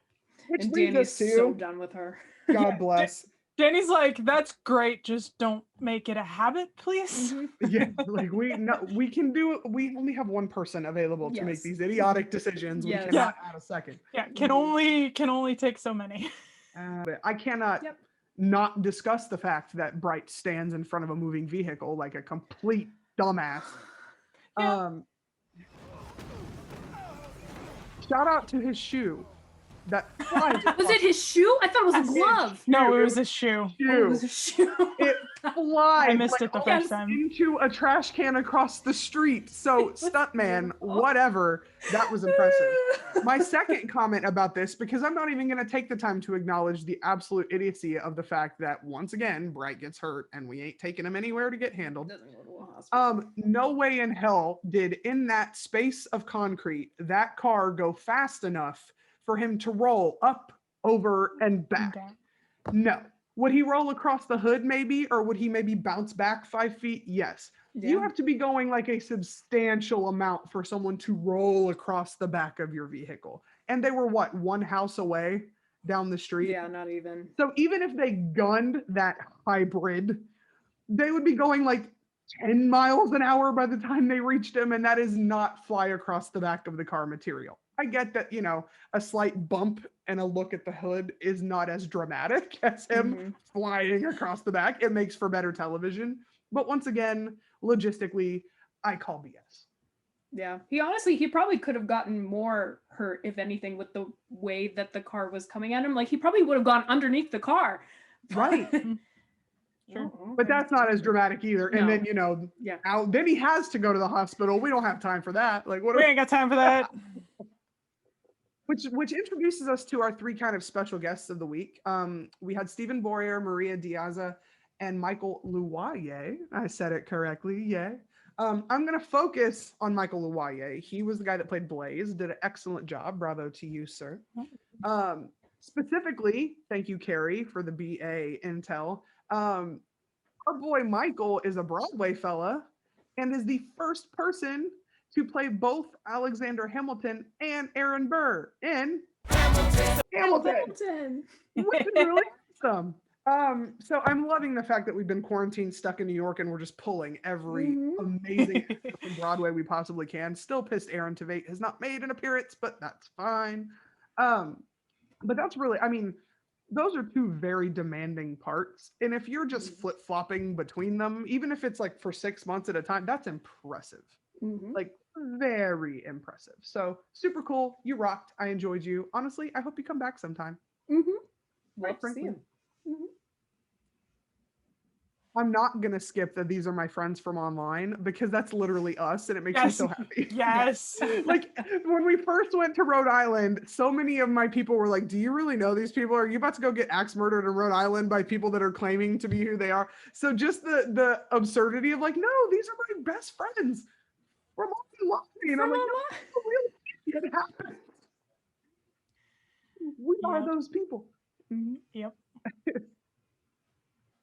Which And leads Danny's us to so done with her. God bless. Danny's like, "That's great. Just don't make it a habit, please." Yeah, like we only have one person available to make Yes. these idiotic decisions. Yes. We cannot add a second. Yeah, can only take so many. But I cannot not discuss the fact that Bright stands in front of a moving vehicle like a complete dumbass. Yeah. Shout out to his shoe. That flies. Was it his shoe? I thought it was a glove. No, it was a shoe. Oh, it was a shoe. It flies. I missed it the first time. Into a trash can across the street. So stuntman, whatever, that was impressive. My second comment about this, because I'm not even going to take the time to acknowledge the absolute idiocy of the fact that once again Bright gets hurt and we ain't taking him anywhere to get handled. No way in hell did, in that space of concrete, that car go fast enough for him to roll up, over, and back. No. Would he roll across the hood maybe, or would he maybe bounce back 5 feet? Yes. Yeah. You have to be going like a substantial amount for someone to roll across the back of your vehicle. And they were what, one house away down the street? Yeah, not even. So even if they gunned that hybrid, they would be going like 10 miles an hour by the time they reached him, and that is not fly across the back of the car material. I get that, a slight bump and a look at the hood is not as dramatic as him flying across the back. It makes for better television. But once again, logistically, I call BS. Yeah. He probably could have gotten more hurt, if anything, with the way that the car was coming at him. Like, he probably would have gone underneath the car. Right. Sure. Oh, But okay. that's not as dramatic either. And No. then, you know, Yeah. then he has to go to the hospital. We don't have time for that. Like, what? We ain't got time for that. Which introduces us to our three kind of special guests of the week. We had Stephen Boyer, Maria Diaza, and Michael Luwaye. I said it correctly, yay. I'm going to focus on Michael Luwaye. He was the guy that played Blaze, did an excellent job. Bravo to you, sir. Specifically, thank you, Carrie, for the BA intel. Our boy Michael is a Broadway fella and is the first person to play both Alexander Hamilton and Aaron Burr in Hamilton. Which is really awesome. So I'm loving the fact that we've been quarantined, stuck in New York, and we're just pulling every amazing actor from Broadway we possibly can. Still pissed Aaron Tveit has not made an appearance, but that's fine. But that's really, I mean, those are two very demanding parts. And if you're just flip-flopping between them, even if it's like for 6 months at a time, that's impressive. Like, very impressive. So super cool. You rocked. I enjoyed you. Honestly, I hope you come back sometime. Love to see him. I'm not gonna skip that these are my friends from online because that's literally us and it makes me so happy. Yes. Like when we first went to Rhode Island, so many of my people were like, do you really know these people? Are you about to go get axe murdered in Rhode Island by people that are claiming to be who they are? So just the absurdity of like, no, these are my best friends from Milwaukee. And I'm like, no, really, it happened. We are those people. Yep.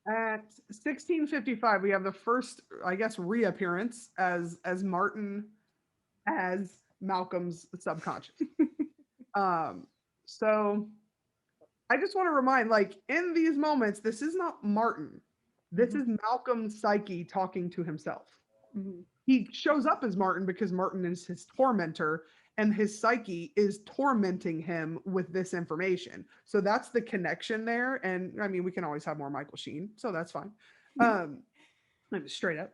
At 1655, we have the first, I guess, reappearance as Martin as Malcolm's subconscious. So I just want to remind, like, in these moments, this is not Martin. This is Malcolm's psyche talking to himself. He shows up as Martin because Martin is his tormentor, and his psyche is tormenting him with this information. So that's the connection there. And I mean, we can always have more Michael Sheen, so that's fine. Straight up,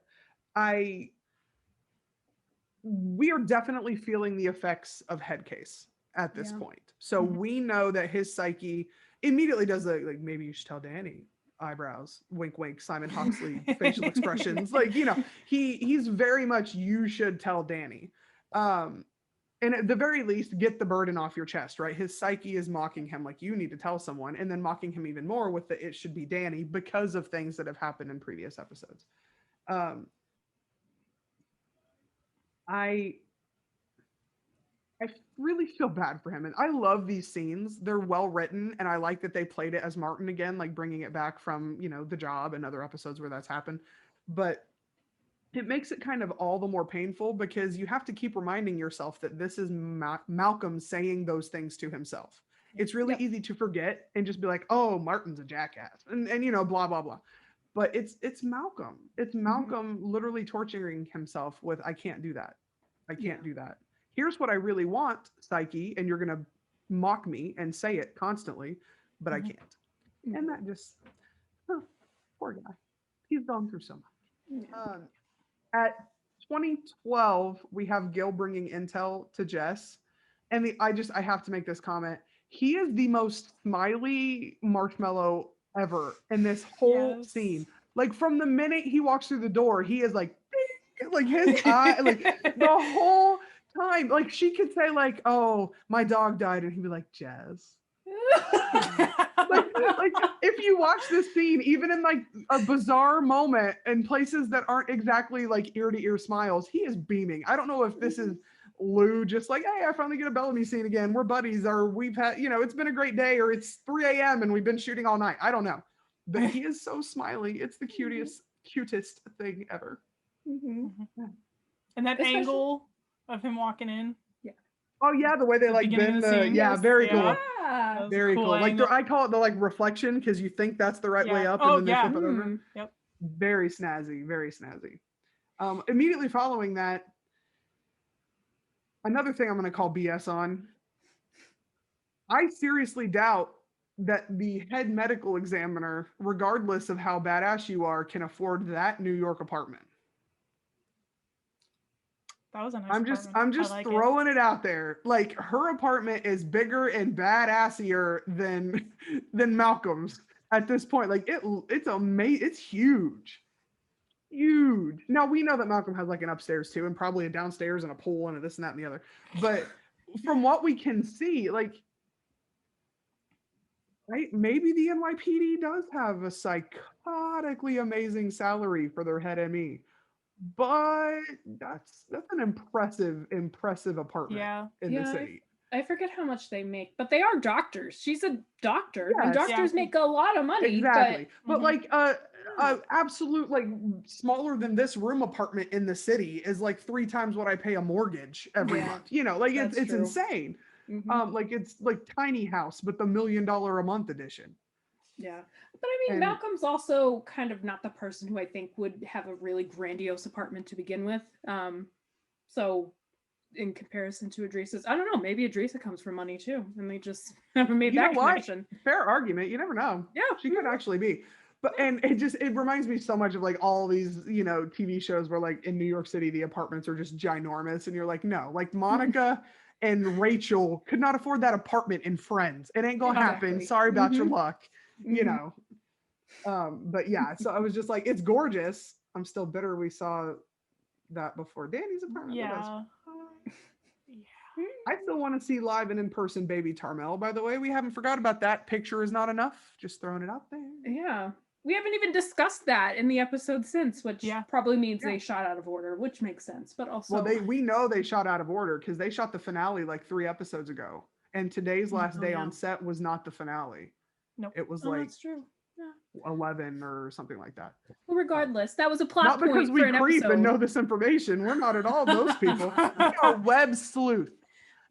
we are definitely feeling the effects of Headcase at this point. So we know that his psyche immediately does the, like, maybe you should tell Danny, eyebrows, wink wink, Simon Huxley facial expressions, like, you know, he's very much, you should tell Danny. And at the very least, get the burden off your chest, right? His psyche is mocking him like, you need to tell someone, and then mocking him even more with the it should be Danny because of things that have happened in previous episodes. I really feel bad for him, and I love these scenes. They're well written, and I like that they played it as Martin again, like bringing it back from, you know, The Job and other episodes where that's happened. But it makes it kind of all the more painful because you have to keep reminding yourself that this is Malcolm saying those things to himself. It's really easy to forget and just be like, oh, Martin's a jackass, and you know, blah blah blah. But it's Malcolm. It's Malcolm literally torturing himself with, I can't do that. I can't do that. Here's what I really want, Psyche, and you're gonna mock me and say it constantly, but I can't. And that just, poor guy. He's gone through so much. At 2012, we have Gill bringing intel to Jess, and I have to make this comment. He is the most smiley marshmallow ever in this whole scene. Like, from the minute he walks through the door, he is like his eye, like the whole time. Like, she could say like, oh, my dog died, and he'd be like, Jess. like if you watch this scene, even in like a bizarre moment and places that aren't exactly like ear to ear smiles, he is beaming. I don't know if this is Lou just like, hey, I finally get a Bellamy scene again, we're buddies, or we've had, you know, it's been a great day, or it's 3 a.m. and we've been shooting all night. I don't know, but he is so smiley. It's the cutest thing ever. And that angle of him walking in. Oh yeah, the way they like bend the very cool. Very cool. Like I call it the like reflection, because you think that's the right way up, and then they flip it over. Very snazzy, very snazzy. Immediately following that, another thing I'm going to call BS on. I seriously doubt that the head medical examiner, regardless of how badass you are, can afford that New York apartment. That was a nice I'm just like throwing it out there. Like, her apartment is bigger and badassier than Malcolm's. at this point. Like it's amazing. It's huge. Huge. Now we know that Malcolm has like an upstairs too, and probably a downstairs and a pool and a this and that and the other. But from what we can see, like, right, maybe the NYPD does have a psychotically amazing salary for their head ME, but that's an impressive apartment in the city. I forget how much they make, but they are doctors. She's a doctor, and Yes. doctors make a lot of money. Exactly. But like absolute, like, smaller than this room apartment in the city is like 3 times what I pay a mortgage every month. You know, like it's true. insane. Like it's like tiny house, but the $1 million a month edition. Yeah. But I mean, Malcolm's also kind of not the person who I think would have a really grandiose apartment to begin with. So in comparison to Idrissa's, I don't know, maybe Idrissa comes from money too, and they just haven't made that connection. Fair argument. You never know. Yeah. She could actually be. But and it reminds me so much of like all these, you know, TV shows where like in New York City the apartments are just ginormous, and you're like, no, like Monica and Rachel could not afford that apartment in Friends. It ain't gonna happen. Sorry about your luck. You know. But yeah, so I was just like, it's gorgeous. I'm still bitter we saw that before Danny's apartment. Yeah. I still want to see live and in-person baby Tarmel, by the way. We haven't forgot about that. Picture is not enough. Just throwing it out there. Yeah. We haven't even discussed that in the episode since, which probably means they shot out of order, which makes sense. But also, well, we know they shot out of order because they shot the finale like 3 episodes ago, and today's last day on set was not the finale. Nope. It was like that's true. 11 or something like that. Well, regardless, that was a plot point. Not because we for an creep episode. and know this information. We're not at all those people. We are web sleuth.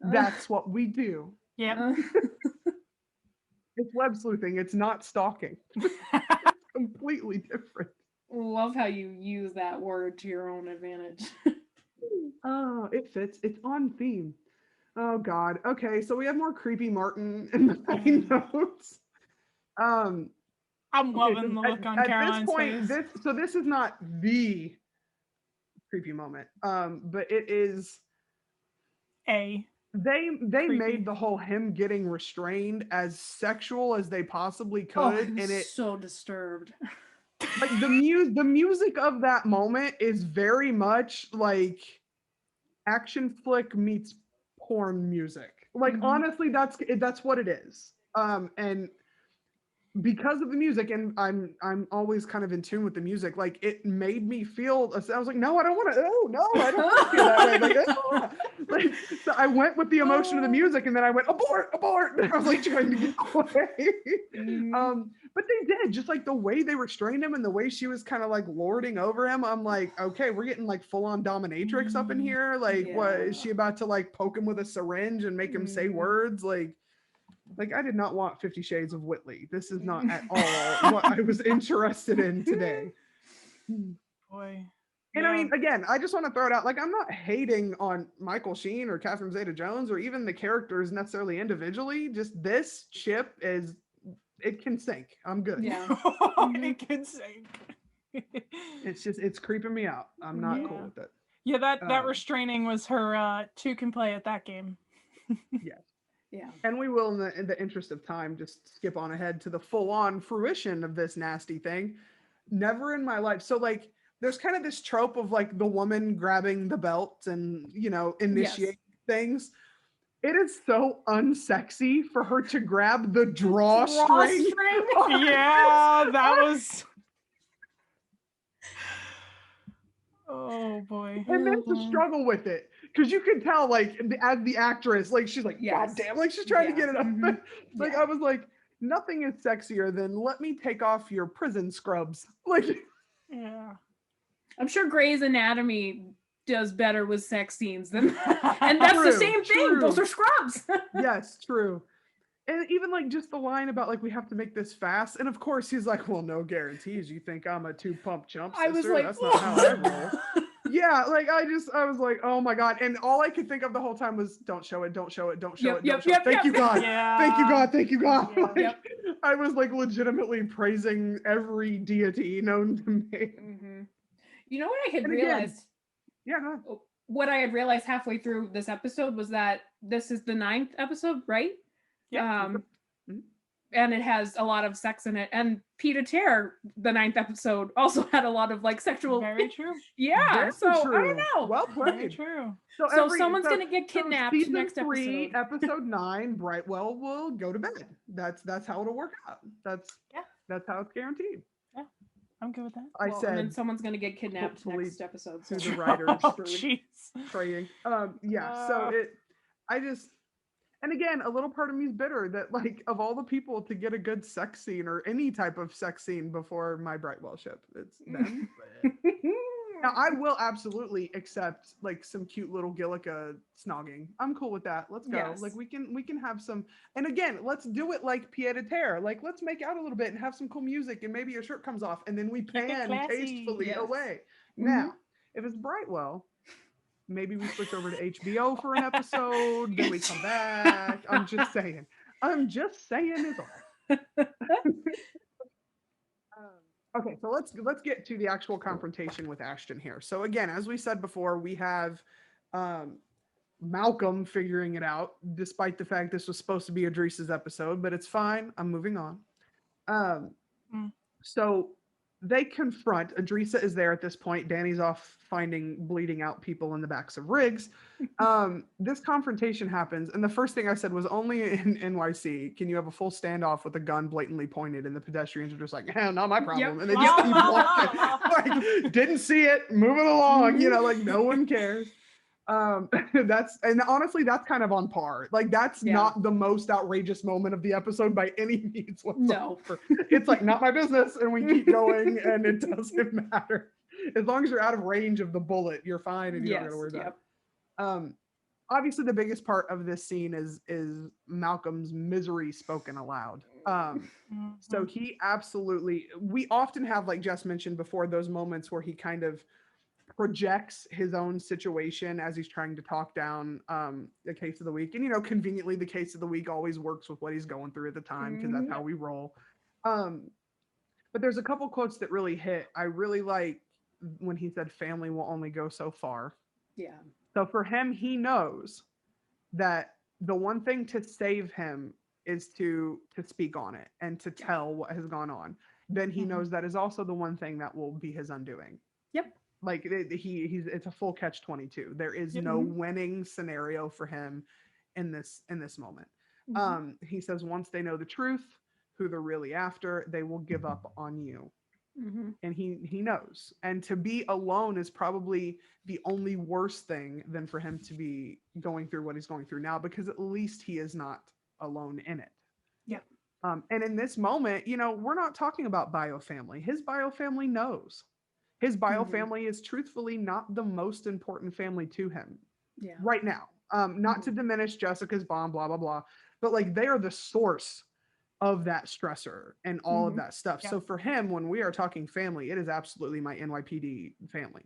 That's what we do. Yeah. It's web sleuthing. It's not stalking. It's completely different. Love how you use that word to your own advantage. Oh, it fits. It's on theme. Oh God. Okay, so we have more creepy Martin in my notes. I'm loving the look on Caroline's face. This is not the creepy moment. But it is They creepy. Made the whole him getting restrained as sexual as they possibly could, and it so disturbed. Like the music of that moment is very much like action flick meets porn music. Like honestly, that's what it is. And because of the music, and I'm always kind of in tune with the music, like it made me feel, I was like, no, I don't want to, oh no, I don't want to feel that way. Like, so I went with the emotion of the music, and then I went abort, and I was like trying to get away. But they did, just like the way they restrained him and the way she was kind of like lording over him. I'm like, okay, we're getting like full on dominatrix up in here. Like, what is she about to like poke him with a syringe and make him say words? Like I did not want 50 Shades of Whitley. This is not at all what I was interested in today. Boy. And I mean, again, I just want to throw it out. Like, I'm not hating on Michael Sheen or Catherine Zeta-Jones or even the characters necessarily individually. Just this chip it can sink. I'm good. Yeah. It can sink. It's creeping me out. I'm not cool with it. Yeah, that restraining was her 2 can play at that game. Yes. Yeah. And we will, in the interest of time, just skip on ahead to the full-on fruition of this nasty thing. Never in my life. So, like, there's kind of this trope of, like, the woman grabbing the belt and, you know, initiating things. It is so unsexy for her to grab the drawstring. Yeah, that was... Oh, boy. And then to struggle with it. Because you can tell, like, as the actress, like, she's like, God damn, like, she's trying to get it up. Like, I was like, nothing is sexier than let me take off your prison scrubs. Like, yeah. I'm sure Grey's Anatomy does better with sex scenes than that. And that's the same thing. Those are scrubs. Yes, true. And even, like, just the line about, like, we have to make this fast. And, of course, he's like, well, no guarantees. You think I'm a 2-pump chump, sister? I was like, that's not how I roll. Yeah, like I was like, oh my God. And all I could think of the whole time was don't show it. Thank you, God. Yeah. Thank you, God. Like, I was like legitimately praising every deity known to me. You know what I had realized? Go ahead. What I had realized halfway through this episode was that this is the 9th episode, right? Yeah. and it has a lot of sex in it. And Peter Tear, the 9th episode, also had a lot of like sexual. Very true. Yeah. Very so true. I don't know. Well Very played. true. So someone's gonna get kidnapped season next 3, episode. episode 9, Brightwell will go to bed. That's how it'll work out. That's how it's guaranteed. Yeah, I'm good with that. I and said then someo's gonna get kidnapped hopefully next episode. to So. the writers Oh, for jeez. praying. So I just, and again, a little part of me is bitter that like of all the people to get a good sex scene or any type of sex scene before my Brightwell ship, it's them. Now I will absolutely accept like some cute little Gillica snogging. I'm cool with that. Let's go. Yes. Like we can have some, and again, let's do it like pied à terre. Like let's make out a little bit and have some cool music and maybe your shirt comes off and then we Keep it pan classy. tastefully Yes. away. Mhm. Now, if it's Brightwell, maybe we switch over to HBO for an episode, then we come back. I'm just saying is all. Okay, so let's get to the actual confrontation with Ashton here. So again, as we said before, we have Malcom figuring it out, despite the fact this was supposed to be Idris's episode, but it's fine. I'm moving on. So they confront, Idrissa is there at this point. Danny's off finding bleeding out people in the backs of rigs. This confrontation happens, and the first thing I said was, only in NYC can you have a full standoff with a gun blatantly pointed, and the pedestrians are just like, not my problem. Yep. And they just keep walking. Like, didn't see it, moving along, like no one cares. And honestly, that's kind of on par. Like that's not the most outrageous moment of the episode by any means whatsoever. No. It's like not my business, and we keep going, and it doesn't matter. As long as you're out of range of the bullet, you're fine, and you don't gotta worry about it. Obviously, the biggest part of this scene is Malcolm's misery spoken aloud. So he absolutely. We often have, like Jess mentioned before, those moments where he kind of projects his own situation as he's trying to talk down the case of the week, and conveniently the case of the week always works with what he's going through at the time because that's how we roll. But there's a couple quotes that really hit. I really like when he said family will only go so far. So for him, he knows that the one thing to save him is to speak on it and to tell what has gone on. Then he knows that is also the one thing that will be his undoing. Like it's a full catch-22. There is no winning scenario for him in this moment. He says once they know the truth, who they're really after, they will give up on you. And he knows. And to be alone is probably the only worse thing than for him to be going through what he's going through now, because at least he is not alone in it. And in this moment, we're not talking about bio family. His bio family knows. His bio family is truthfully not the most important family to him right now. Not to diminish Jessica's bond, blah, blah, blah. But like they are the source of that stressor and all of that stuff. So for him, when we are talking family, it is absolutely my NYPD family.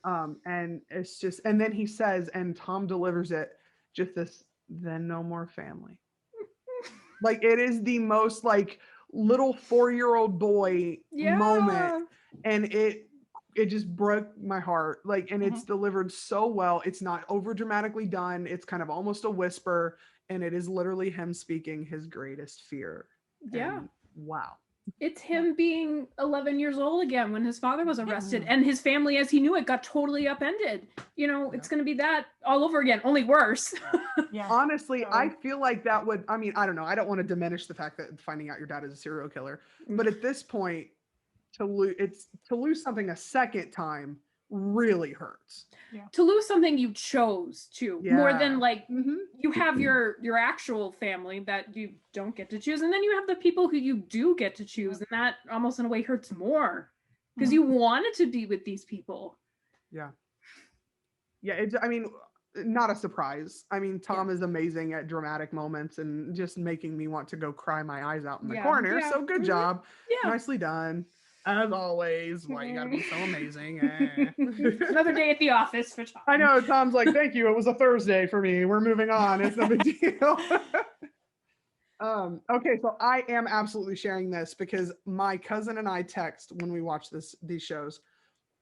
And it's just, and then he says, and Tom delivers it, just this, then no more family. Like it is the most like little 4-year-old boy moment. And it just broke my heart. Like, and it's delivered so well. It's not over dramatically done. It's kind of almost a whisper, and it is literally him speaking his greatest fear. And wow. It's him being 11 years old again when his father was arrested, and his family, as he knew it, got totally upended. It's going to be that all over again, only worse. Honestly, I feel like that would, I don't know. I don't want to diminish the fact that finding out your dad is a serial killer, but at this point, to lose something a second time really hurts. To lose something you chose to, more than like you have your actual family that you don't get to choose, and then you have the people who you do get to choose, and that almost in a way hurts more because you wanted to be with these people. It's not a surprise. Tom is amazing at dramatic moments and just making me want to go cry my eyes out in the corner. So good job. Nicely done. As always, why you gotta be so amazing. Another day at the office for Tom. I know, Tom's like, thank you. It was a Thursday for me. We're moving on. It's no big deal. Okay, so I am absolutely sharing this because my cousin and I text when we watch these shows.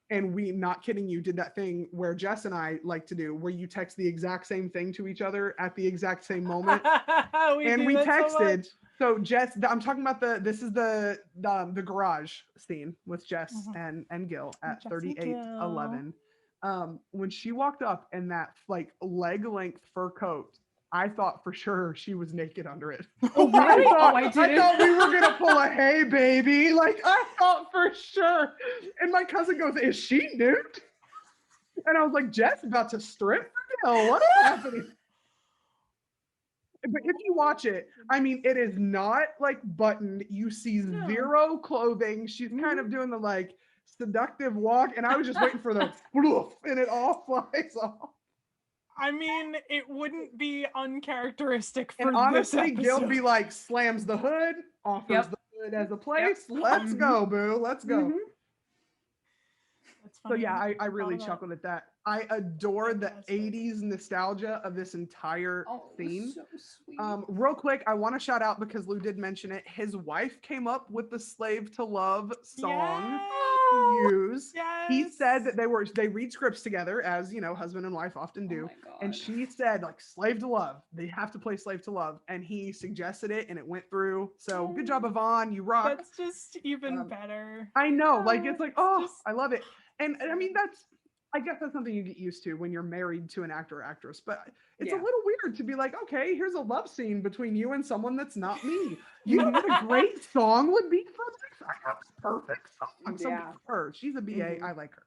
And we, not kidding you, did that thing where Jess and I like to do, where you text the exact same thing to each other at the exact same moment. We texted. So Jess, I'm talking about this is the garage scene with Jess and Gil at Jess and 38:11. When she walked up in that like leg length fur coat, I thought for sure she was naked under it. Oh, really? I I thought we were gonna pull a hey baby. Like I thought for sure. And my cousin goes, "Is she nude?" And I was like, "Jess about to strip? No, what's happening?" But if you watch it, I mean, it is not like buttoned. You see zero clothing. She's kind of doing the like seductive walk, and I was just waiting for the and it all flies off. I mean, it wouldn't be uncharacteristic for And honestly, this Gil episode. be like, slams the hood, offers the hood as a place. Let's go, boo. Let's go. So yeah, I really chuckled at that. I adore the 80s nostalgia of this entire scene. So sweet. Real quick, I want to shout out because Lou did mention it. His wife came up with the Slave to Love song to use. He said that they read scripts together, as you know, husband and wife often do. And she said, like, Slave to Love, they have to play Slave to Love. And he suggested it and it went through. So good job, Yvonne. You rock. That's just even better. I know, like it's like, I love it. And I mean, I guess that's something you get used to when you're married to an actor or actress, but it's a little weird to be like, okay, here's a love scene between you and someone that's not me. You know what a great song would be for this? I have a perfect song. So for her, she's a BA. I like her.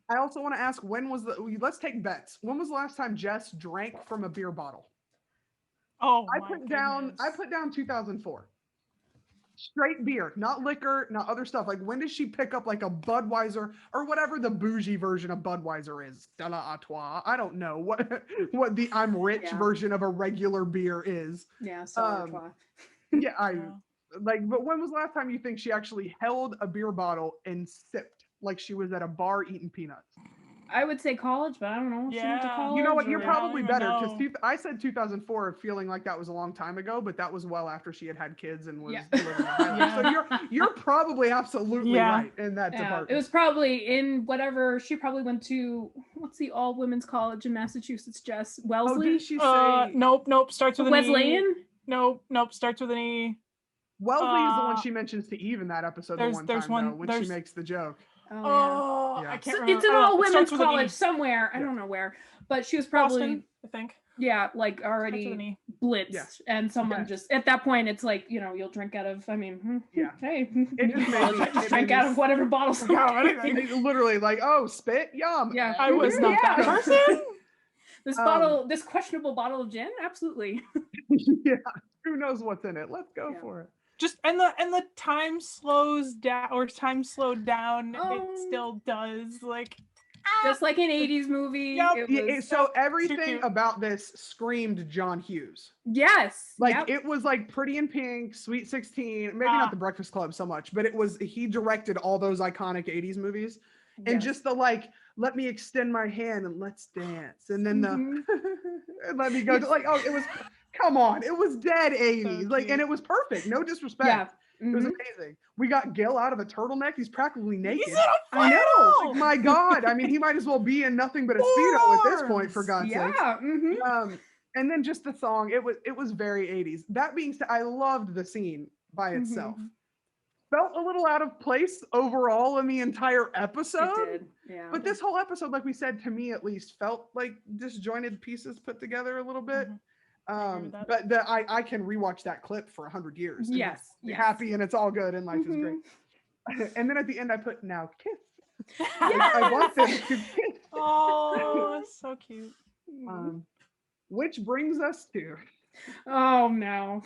I also want to ask, let's take bets. When was the last time Jess drank from a beer bottle? I put down 2004. Straight beer, not liquor, not other stuff. Like, when does she pick up like a Budweiser or whatever the bougie version of Budweiser is? Stella Artois. I don't know what the I'm rich version of a regular beer is. Yeah, Stella Artois. But when was the last time you think she actually held a beer bottle and sipped like she was at a bar eating peanuts? I would say college, but I don't know. She went to college. You know what? You're probably better because I said 2004, feeling like that was a long time ago, but that was well after she had kids and was living in Highlands. So you're probably absolutely right in that department. It was probably in whatever she probably went to. What's the all women's college in Massachusetts? Jess Wellesley. Oh, did she say? Nope. Starts with an Wesleyan. E. Nope. Starts with an E. Wellesley is the one she mentions to Eve in that episode when she makes the joke. I can't remember. It's an all women's college somewhere. I don't know where, but she was probably Boston, I think. Yeah, like already blitzed, and someone just at that point, it's like, you know, you'll drink out of. I mean, hey, just drink out of whatever bottles. Anything. Literally, like, oh, spit, yum. Yeah, I was not that person. This questionable bottle of gin, absolutely. Yeah, who knows what's in it? Let's go for it. Just and the time slows down, or time slowed down. It still does, like just like an 80s movie. So everything about this screamed John Hughes. Yes, it was like Pretty in Pink, Sweet 16, maybe not The Breakfast Club so much, but he directed all those iconic 80s movies. And just the like, let me extend my hand and let's dance, and then and let me go to, like, it was. Come on, it was dead 80s, and it was perfect. No disrespect. Yeah. It was amazing. We got Gil out of a turtleneck. He's practically naked. He's in a I know. Like, my God. I mean, he might as well be in nothing but a Speedo at this point, for God's sake. And then just the song. It was very 80s. That being said, I loved the scene by itself. Felt a little out of place overall in the entire episode. It did. Yeah. But this whole episode, like we said, to me at least, felt like disjointed pieces put together a little bit. But I can rewatch that clip for 100 years. Yes. Happy and it's all good and life is great. And then at the end I put, now kiss. I want them to kiss. Oh, so cute. Which brings us to. Oh no.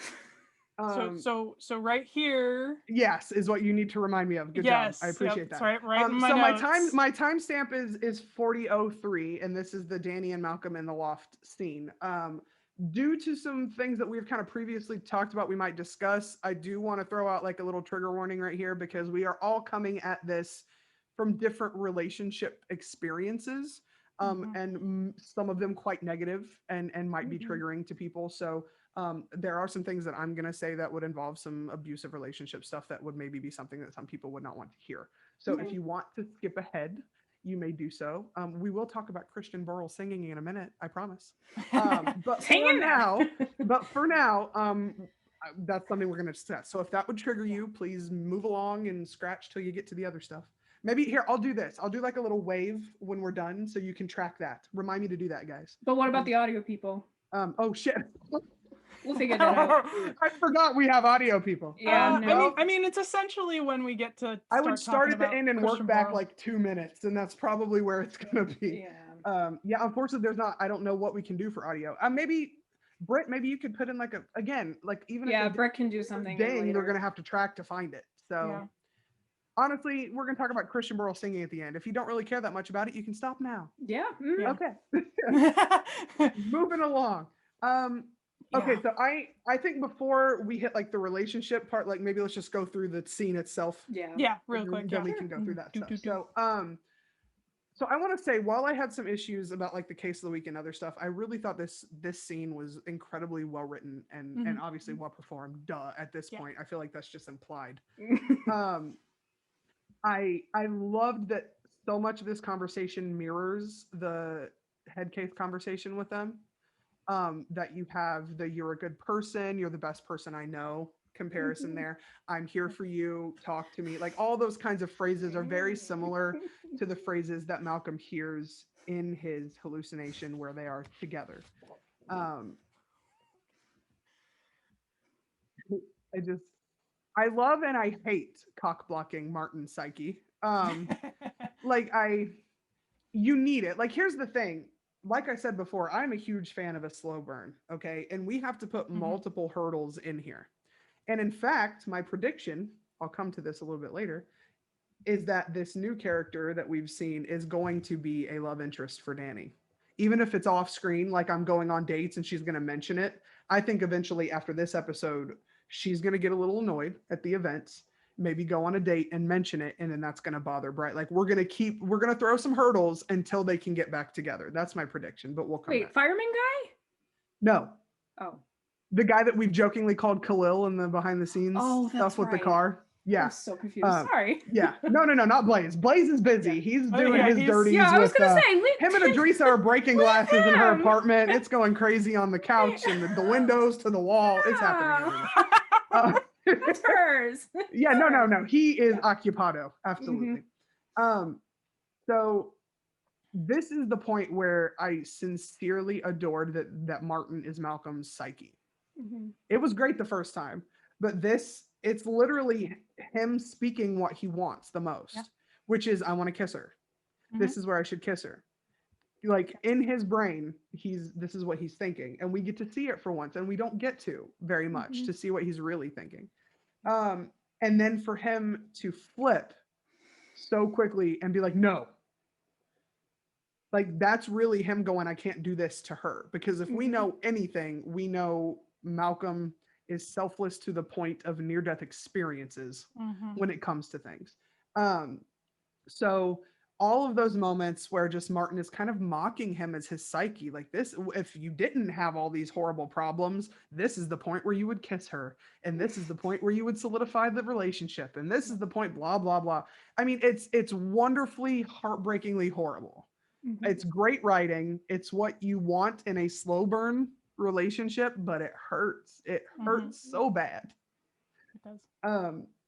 So right here. Yes, is what you need to remind me of. Good job. I appreciate that. Right in my notes. my timestamp is 40:03, and this is the Danny and Malcolm in the loft scene. Due to some things that we've kind of previously talked about, we might discuss. I do want to throw out like a little trigger warning right here, because we are all coming at this from different relationship experiences, and some of them quite negative and might be triggering to people. So there are some things that I'm going to say that would involve some abusive relationship stuff that would maybe be something that some people would not want to hear. So if you want to skip ahead, you may do so. We will talk about Christian Burrell singing in a minute, I promise. But Hang for in there. now, that's something we're going to discuss. So if that would trigger you, please move along and scratch till you get to the other stuff. Maybe here, I'll do this. I'll do like a little wave when we're done so you can track that. Remind me to do that, guys. But what about the audio people? Oh shit. We'll figure that out. I forgot we have audio people. Yeah, no. I mean, it's essentially when we get to. I would start at the end and Christian work back Burrell. like 2 minutes, and that's probably where it's gonna be. Yeah. Yeah, unfortunately, there's not. I don't know what we can do for audio. Maybe Britt, maybe you could put in like even Yeah, if Britt can do something. they're later. gonna have to track to find it. So Yeah. honestly, we're gonna talk about Christian Burrell singing at the end. If you don't really care that much about it, you can stop now. Yeah. mhm. Yeah. Okay. Moving along. Okay, Yeah. so I think before we hit like the relationship part, like maybe let's just go through the scene itself. Yeah. Yeah, real and quick. then Yeah. we can go through that Do, stuff. do, do. So I want to say, while I had some issues about like the case of the week and other stuff, I really thought this scene was incredibly well written and obviously well performed. Duh, at this Yeah. point, I feel like that's just implied. I loved that so much of this conversation mirrors the head case conversation with them. That you have the "you're a good person, you're the best person I know" comparison there. "I'm here for you, talk to me." Like all those kinds of phrases are very similar to the phrases that Malcolm hears in his hallucination where they are together. I love and I hate cock blocking Martin's psyche. You need it. Like, here's the thing. Like I said before, I'm a huge fan of a slow burn. Okay. And we have to put multiple hurdles in here. And in fact, my prediction, I'll come to this a little bit later, is that this new character that we've seen is going to be a love interest for Danny. Even if it's off screen, like I'm going on dates and she's going to mention it. I think eventually after this episode, she's going to get a little annoyed at the events, maybe go on a date and mention it, and then that's going to bother Bright. Like we're going to throw some hurdles until they can get back together. That's my prediction, but we'll come Wait, back. fireman guy? No. Oh. The guy that we've jokingly called Khalil in the behind the scenes stuff with the car. Yeah. I'm so confused. Sorry. Yeah. No, not Blaze. Blaze is busy. Yeah. He's doing his dirties Yeah, I was with gonna say, him and Adriana are breaking glasses in her him. apartment. It's going crazy on the couch and the windows to the wall. It's happening everywhere. That's hers. Yeah, no. He is occupado. Absolutely. So this is the point where I sincerely adored that Martin is Malcolm's psyche. It was great the first time, but it's literally him speaking what he wants the most, which is, I want to kiss her. This is where I should kiss her. Like in his brain, this is what he's thinking, and we get to see it for once, and we don't get to very much to see what he's really thinking. And then for him to flip so quickly and be like, no. Like that's really him going, I can't do this to her. Because if we know anything, we know Malcolm is selfless to the point of near-death experiences when it comes to things. So all of those moments where just Martin is kind of mocking him as his psyche, like this, if you didn't have all these horrible problems, this is the point where you would kiss her. And this is the point where you would solidify the relationship. And this is the point, blah, blah, blah. I mean, it's wonderfully, heartbreakingly horrible. It's great writing. It's what you want in a slow burn relationship, but it hurts. It hurts so bad. It does.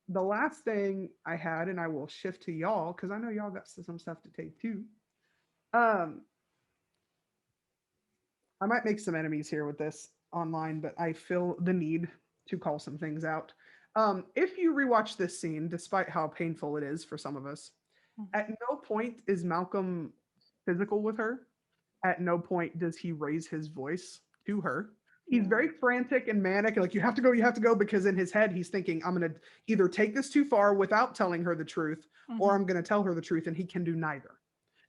The last thing I had, and I will shift to y'all because I know y'all got some stuff to take too. I might make some enemies here with this online, but I feel the need to call some things out. If you rewatch this scene, despite how painful it is for some of us, at no point is Malcolm physical with her. At no point does he raise his voice to her. He's very frantic and manic. Like, you have to go, because in his head, he's thinking, I'm going to either take this too far without telling her the truth, or I'm going to tell her the truth, and he can do neither.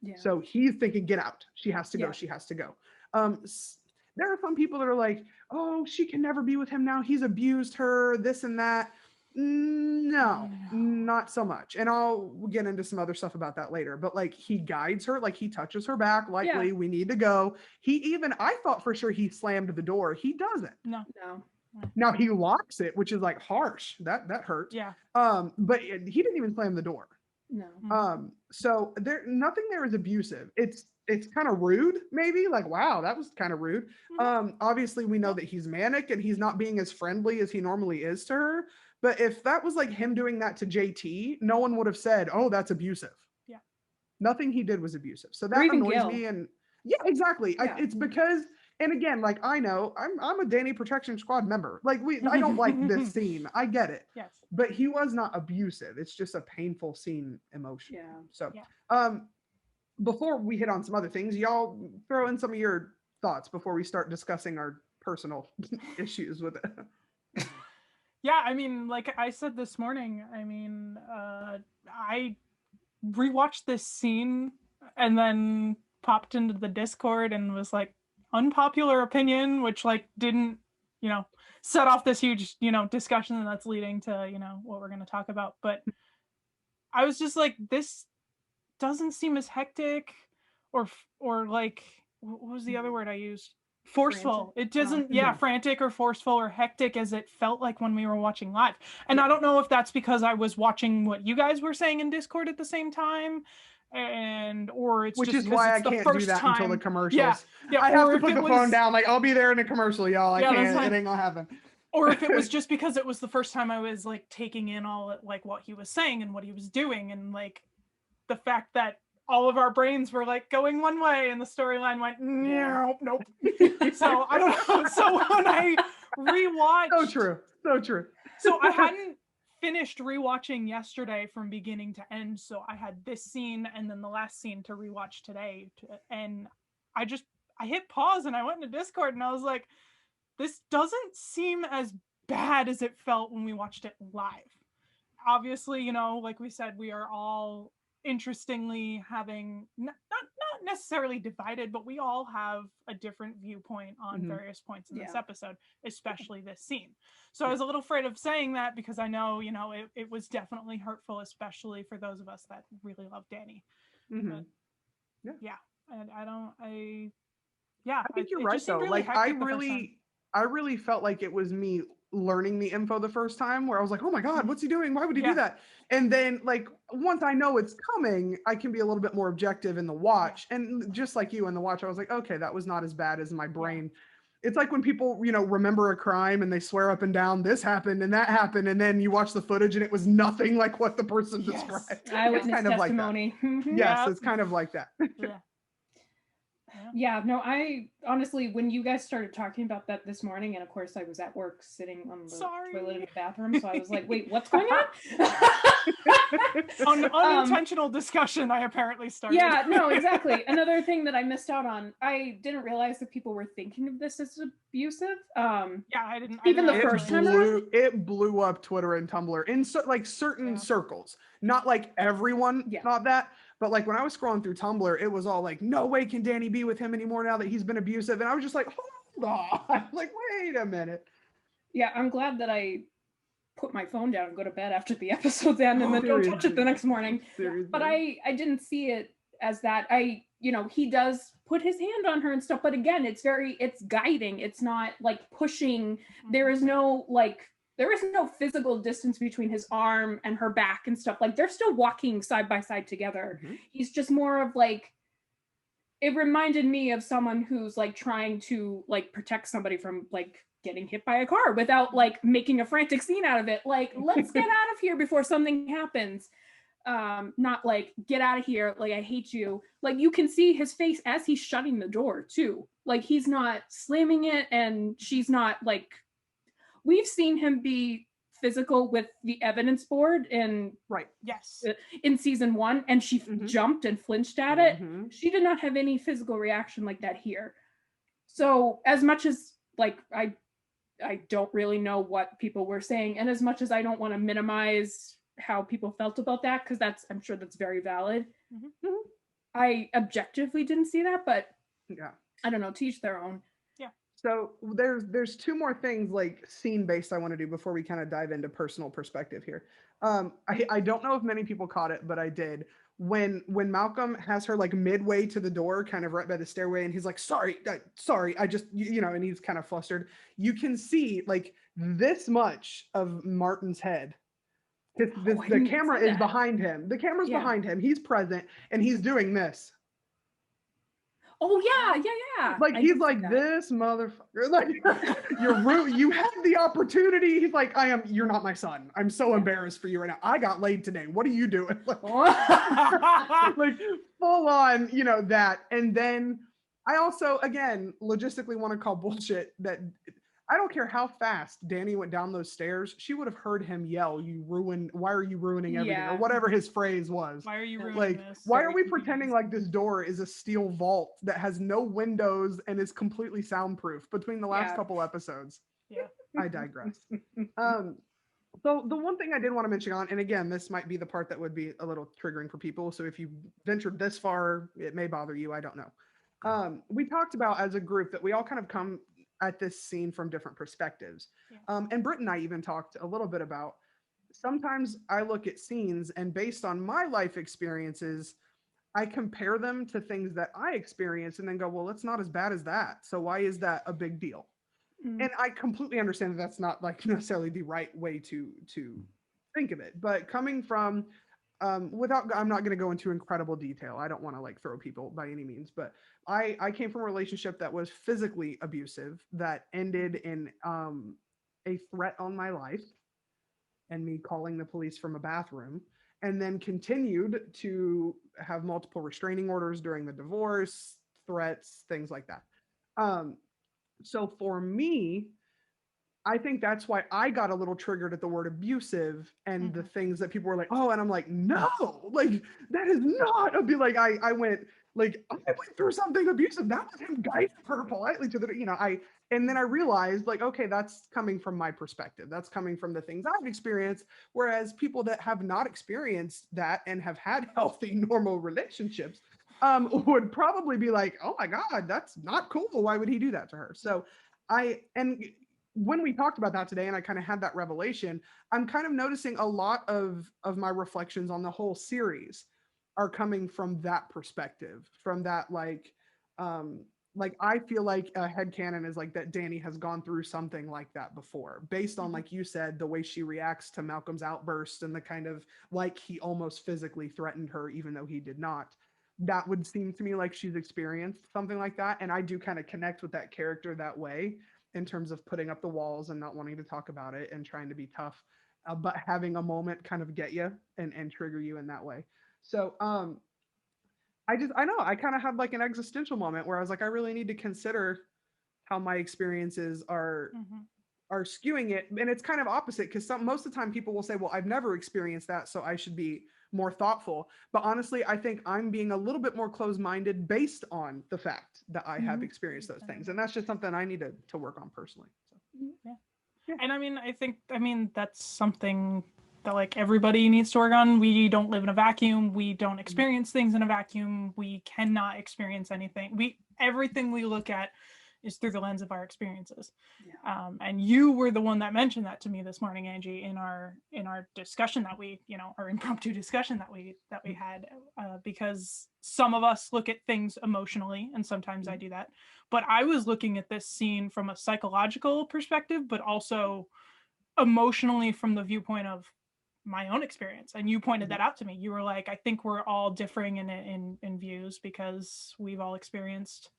Yeah. So he's thinking, get out. She has to go. She has to go. There are some people that are like, oh, she can never be with him now. He's abused her, this and that. No, not so much. And I'll get into some other stuff about that later. But like, he guides her, like he touches her back lightly. We need to go. I thought for sure he slammed the door. He doesn't. No. Now he locks it, which is like harsh. That hurt. Yeah. But he didn't even slam the door. No. So nothing there is abusive. It's kind of rude, maybe, like, wow, that was kind of rude. Obviously we know that he's manic and he's not being as friendly as he normally is to her, but if that was like him doing that to JT, no one would have said, oh, that's abusive. Yeah. Nothing he did was abusive. So Or that even annoys Gil. me. And yeah, exactly. Yeah. It's because, and again, like, I know I'm a Danny Protection Squad member. Like, I don't like this scene. I get it. Yes. But he was not abusive. It's just a painful scene emotionally. Yeah. So, Yeah. before we hit on some other things, y'all throw in some of your thoughts before we start discussing our personal issues with it. Yeah, I mean, like I said this morning, I mean, I rewatched this scene and then popped into the Discord and was like, unpopular opinion, which like didn't, set off this huge, discussion that's leading to, what we're going to talk about. But I was just like, this doesn't seem as hectic or like, what was the other word I used? Forceful. Frantic. It doesn't, frantic or forceful or hectic as it felt like when we were watching live. And I don't know if that's because I was watching what you guys were saying in Discord at the same time, or it's which just is why I the can't first do that time. until the commercials. Yeah, I have or to if put it the was- phone down. Like, I'll be there in a commercial, y'all. I Yeah, that's can't. fine. It ain't gonna happen. Or if it was just because it was the first time I was like taking in all like what he was saying and what he was doing, and like the fact that all of our brains were like going one way and the storyline went nope. So I don't know. So when I rewatched, so true. So I hadn't finished rewatching yesterday from beginning to end, so I had this scene and then the last scene to rewatch today, and I hit pause and I went into Discord and I was like, this doesn't seem as bad as it felt when we watched it live. Obviously, like we said, we are all interestingly having not necessarily divided, but we all have a different viewpoint on various points in this episode, especially this scene. So I was a little afraid of saying that because I know, it was definitely hurtful, especially for those of us that really love Danny. But, and I think you're right though. Like, I really felt like it was me learning the info the first time, where I was like, oh my God, what's he doing? Why would he do that? And then, like, once I know it's coming, I can be a little bit more objective in the watch. And just like you in the watch, I was like, okay, that was not as bad as my brain. It's like when people, remember a crime and they swear up and down, this happened and that happened. And then you watch the footage and it was nothing like what the person described. Eyewitness kind of testimony. Like that. Yes, it's kind of like that. Yeah, no, I honestly, when you guys started talking about that this morning, and of course I was at work sitting on the toilet in the bathroom, so I was like, wait, what's going on? Unintentional discussion I apparently started. Yeah, no, exactly. Another thing that I missed out on, I didn't realize that people were thinking of this as abusive. I didn't. Even the first time it blew up Twitter and Tumblr in certain circles. Not like everyone thought that. But like when I was scrolling through Tumblr, it was all like, no way can Danny be with him anymore now that he's been abusive. And I was just like, hold on. Like, wait a minute. Yeah, I'm glad that I put my phone down and go to bed after the episode's end and then don't touch it the next morning. Seriously. But I didn't see it as that. He does put his hand on her and stuff. But again, it's guiding. It's not like pushing. There is no physical distance between his arm and her back and stuff. Like, they're still walking side by side together. He's just more of like, it reminded me of someone who's like trying to like protect somebody from like getting hit by a car without like making a frantic scene out of it. Like, let's get out of here before something happens. Not like, get out of here, like, I hate you. Like, you can see his face as he's shutting the door too. Like, he's not slamming it, and she's not like, we've seen him be physical with the evidence board in season 1, and she jumped and flinched at it. She did not have any physical reaction like that here. So as much as like I don't really know what people were saying, and as much as I don't want to minimize how people felt about that, because I'm sure that's very valid. I objectively didn't see that, but I don't know, to each their own. So there's two more things like scene based I want to do before we kind of dive into personal perspective here. I don't know if many people caught it, but I did. When Malcolm has her like midway to the door, kind of right by the stairway, and he's like, sorry, I just, and he's kind of flustered. You can see like this much of Martin's head. The camera is behind him. The camera's behind him. He's present and he's doing this. Oh yeah. Like he's like this motherfucker. Like you had the opportunity. He's like, you're not my son. I'm so embarrassed for you right now. I got laid today. What are you doing? Like, like full on, that. And then I also, again, logistically want to call bullshit that I don't care how fast Danny went down those stairs. She would have heard him yell, why are you ruining everything? Or whatever his phrase was. Why are you ruining this? Why are we pretending like this door is a steel vault that has no windows and is completely soundproof between the last couple episodes? Yeah. I digress. So the one thing I did want to mention on, and again, this might be the part that would be a little triggering for people. So if you ventured this far, it may bother you. I don't know. We talked about as a group that we all kind of come at this scene from different perspectives. And Britt and I even talked a little bit about, sometimes I look at scenes and based on my life experiences, I compare them to things that I experience and then go, well, it's not as bad as that. So why is that a big deal? And I completely understand that that's not like necessarily the right way to think of it, but coming from I'm not going to go into incredible detail. I don't want to like throw people by any means, but I came from a relationship that was physically abusive that ended in a threat on my life and me calling the police from a bathroom, and then continued to have multiple restraining orders during the divorce, threats, things like that. So for me, I think that's why I got a little triggered at the word abusive and the things that people were like, oh, and I'm like, no, like that is not I went through something abusive. That was him guiding her politely to the, and then I realized like, okay, that's coming from my perspective. That's coming from the things I've experienced. Whereas people that have not experienced that and have had healthy, normal relationships would probably be like, oh my God, that's not cool. Why would he do that to her? So when we talked about that today and I kind of had that revelation, I'm kind of noticing a lot of my reflections on the whole series are coming from that perspective, from that I feel like a headcanon is like that Danny has gone through something like that before, based on, like you said, the way she reacts to Malcolm's outburst and the kind of like he almost physically threatened her, even though he did not. That would seem to me like she's experienced something like that. And I do kind of connect with that character that way in terms of putting up the walls and not wanting to talk about it and trying to be tough, but having a moment kind of get you and trigger you in that way. So I kind of had like an existential moment where I was like, I really need to consider how my experiences are skewing it. And it's kind of opposite, because most of the time people will say, well, I've never experienced that, so I should be more thoughtful. But honestly, I think I'm being a little bit more closed-minded based on the fact that I have experienced those things. And that's just something I need to work on personally. So. Yeah. And I think that's something that like everybody needs to work on. We don't live in a vacuum. We don't experience things in a vacuum. We cannot experience anything. Everything we look at is through the lens of our experiences. Yeah. And you were the one that mentioned that to me this morning, Angie, in our discussion that we, our impromptu discussion that we had, because some of us look at things emotionally, and sometimes I do that. But I was looking at this scene from a psychological perspective, but also emotionally from the viewpoint of my own experience. And you pointed that out to me. You were like, I think we're all differing in views because we've all experienced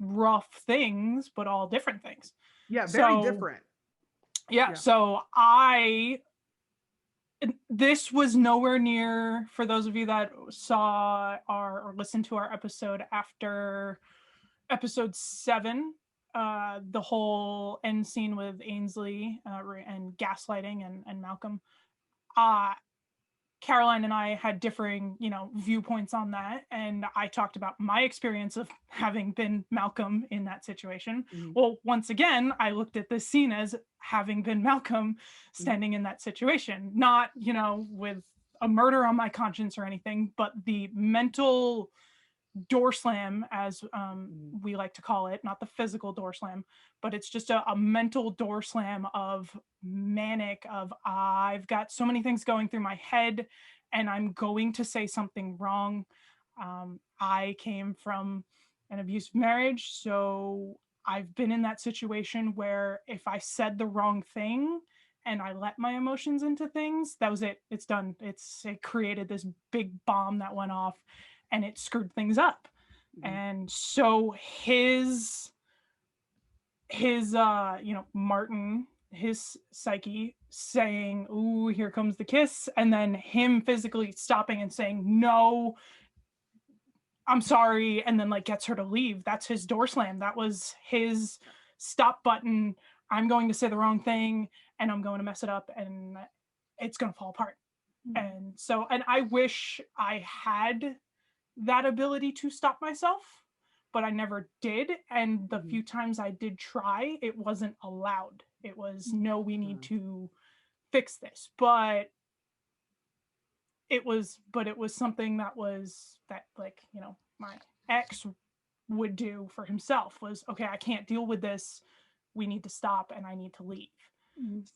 rough things, but all different things. Yeah, very different. Yeah. So this was nowhere near, for those of you that saw or listened to our episode after episode 7, the whole end scene with Ainsley and gaslighting and Malcolm. Caroline and I had differing, viewpoints on that. And I talked about my experience of having been Malcolm in that situation. Well, once again, I looked at this scene as having been Malcolm standing in that situation, not, with a murder on my conscience or anything, but the mental door slam, as we like to call it, not the physical door slam, but it's just a mental door slam of manic, of I've got so many things going through my head and I'm going to say something wrong. I came from an abusive marriage, so I've been in that situation where if I said the wrong thing, and I let my emotions into things, that was it. It's done. It created this big bomb that went off, and it screwed things up. And so his Martin, his psyche saying, "Ooh, here comes the kiss," and then him physically stopping and saying, "No, I'm sorry," and then like gets her to leave. That's his door slam. That was his stop button. I'm going to say the wrong thing and I'm going to mess it up and it's going to fall apart. And so, and I wish I had that ability to stop myself, but I never did. And the few times I did try, it wasn't allowed. It was, no, we need to fix this. But it was something that like, you know, my ex would do for himself was, okay, I can't deal with this. We need to stop and I need to leave.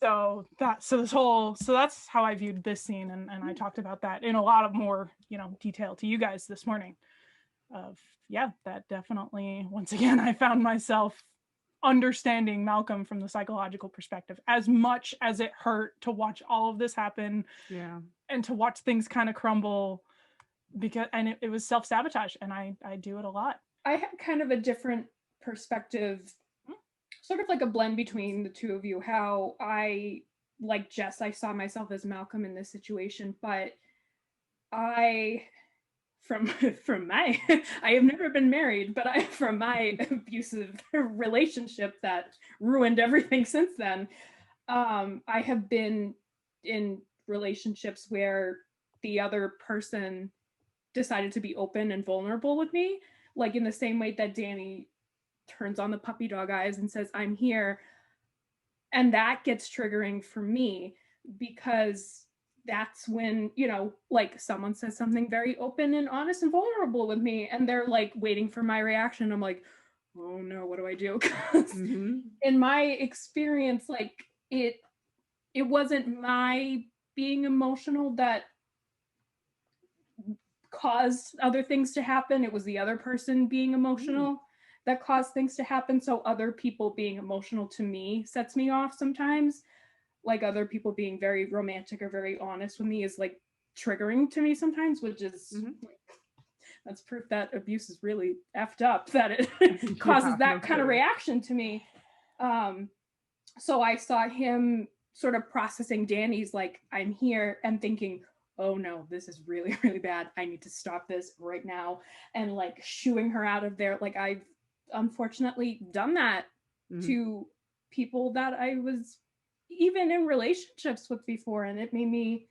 So that's how I viewed this scene. And I talked about that in a lot of more, you know, detail to you guys this morning of, yeah, that definitely, once again, I found myself understanding Malcom from the psychological perspective, as much as it hurt to watch all of this happen and to watch things kind of crumble, because it was self-sabotage, and I do it a lot. I had kind of a different perspective, sort of like a blend between the two of you. How I, like Jess, I saw myself as Malcom in this situation, but from my I have never been married, but from my abusive relationship that ruined everything since then, I have been in relationships where the other person decided to be open and vulnerable with me, like in the same way that Danny turns on the puppy dog eyes and says, "I'm here." And that gets triggering for me, because that's when, you know, like someone says something very open and honest and vulnerable with me, and they're like waiting for my reaction. I'm like, oh no, what do I do? In my experience, like it wasn't my being emotional that caused other things to happen. It was the other person being emotional that caused things to happen. So other people being emotional to me sets me off sometimes. Like other people being very romantic or very honest with me is like triggering to me sometimes, which is that's proof that abuse is really effed up, that it causes that kind of reaction to me. So I saw him sort of processing Danny's like, "I'm here," and thinking, oh no, this is really, really bad. I need to stop this right now. And like shooing her out of there. Like I've unfortunately done that to people that I was even in relationships with before. And it made me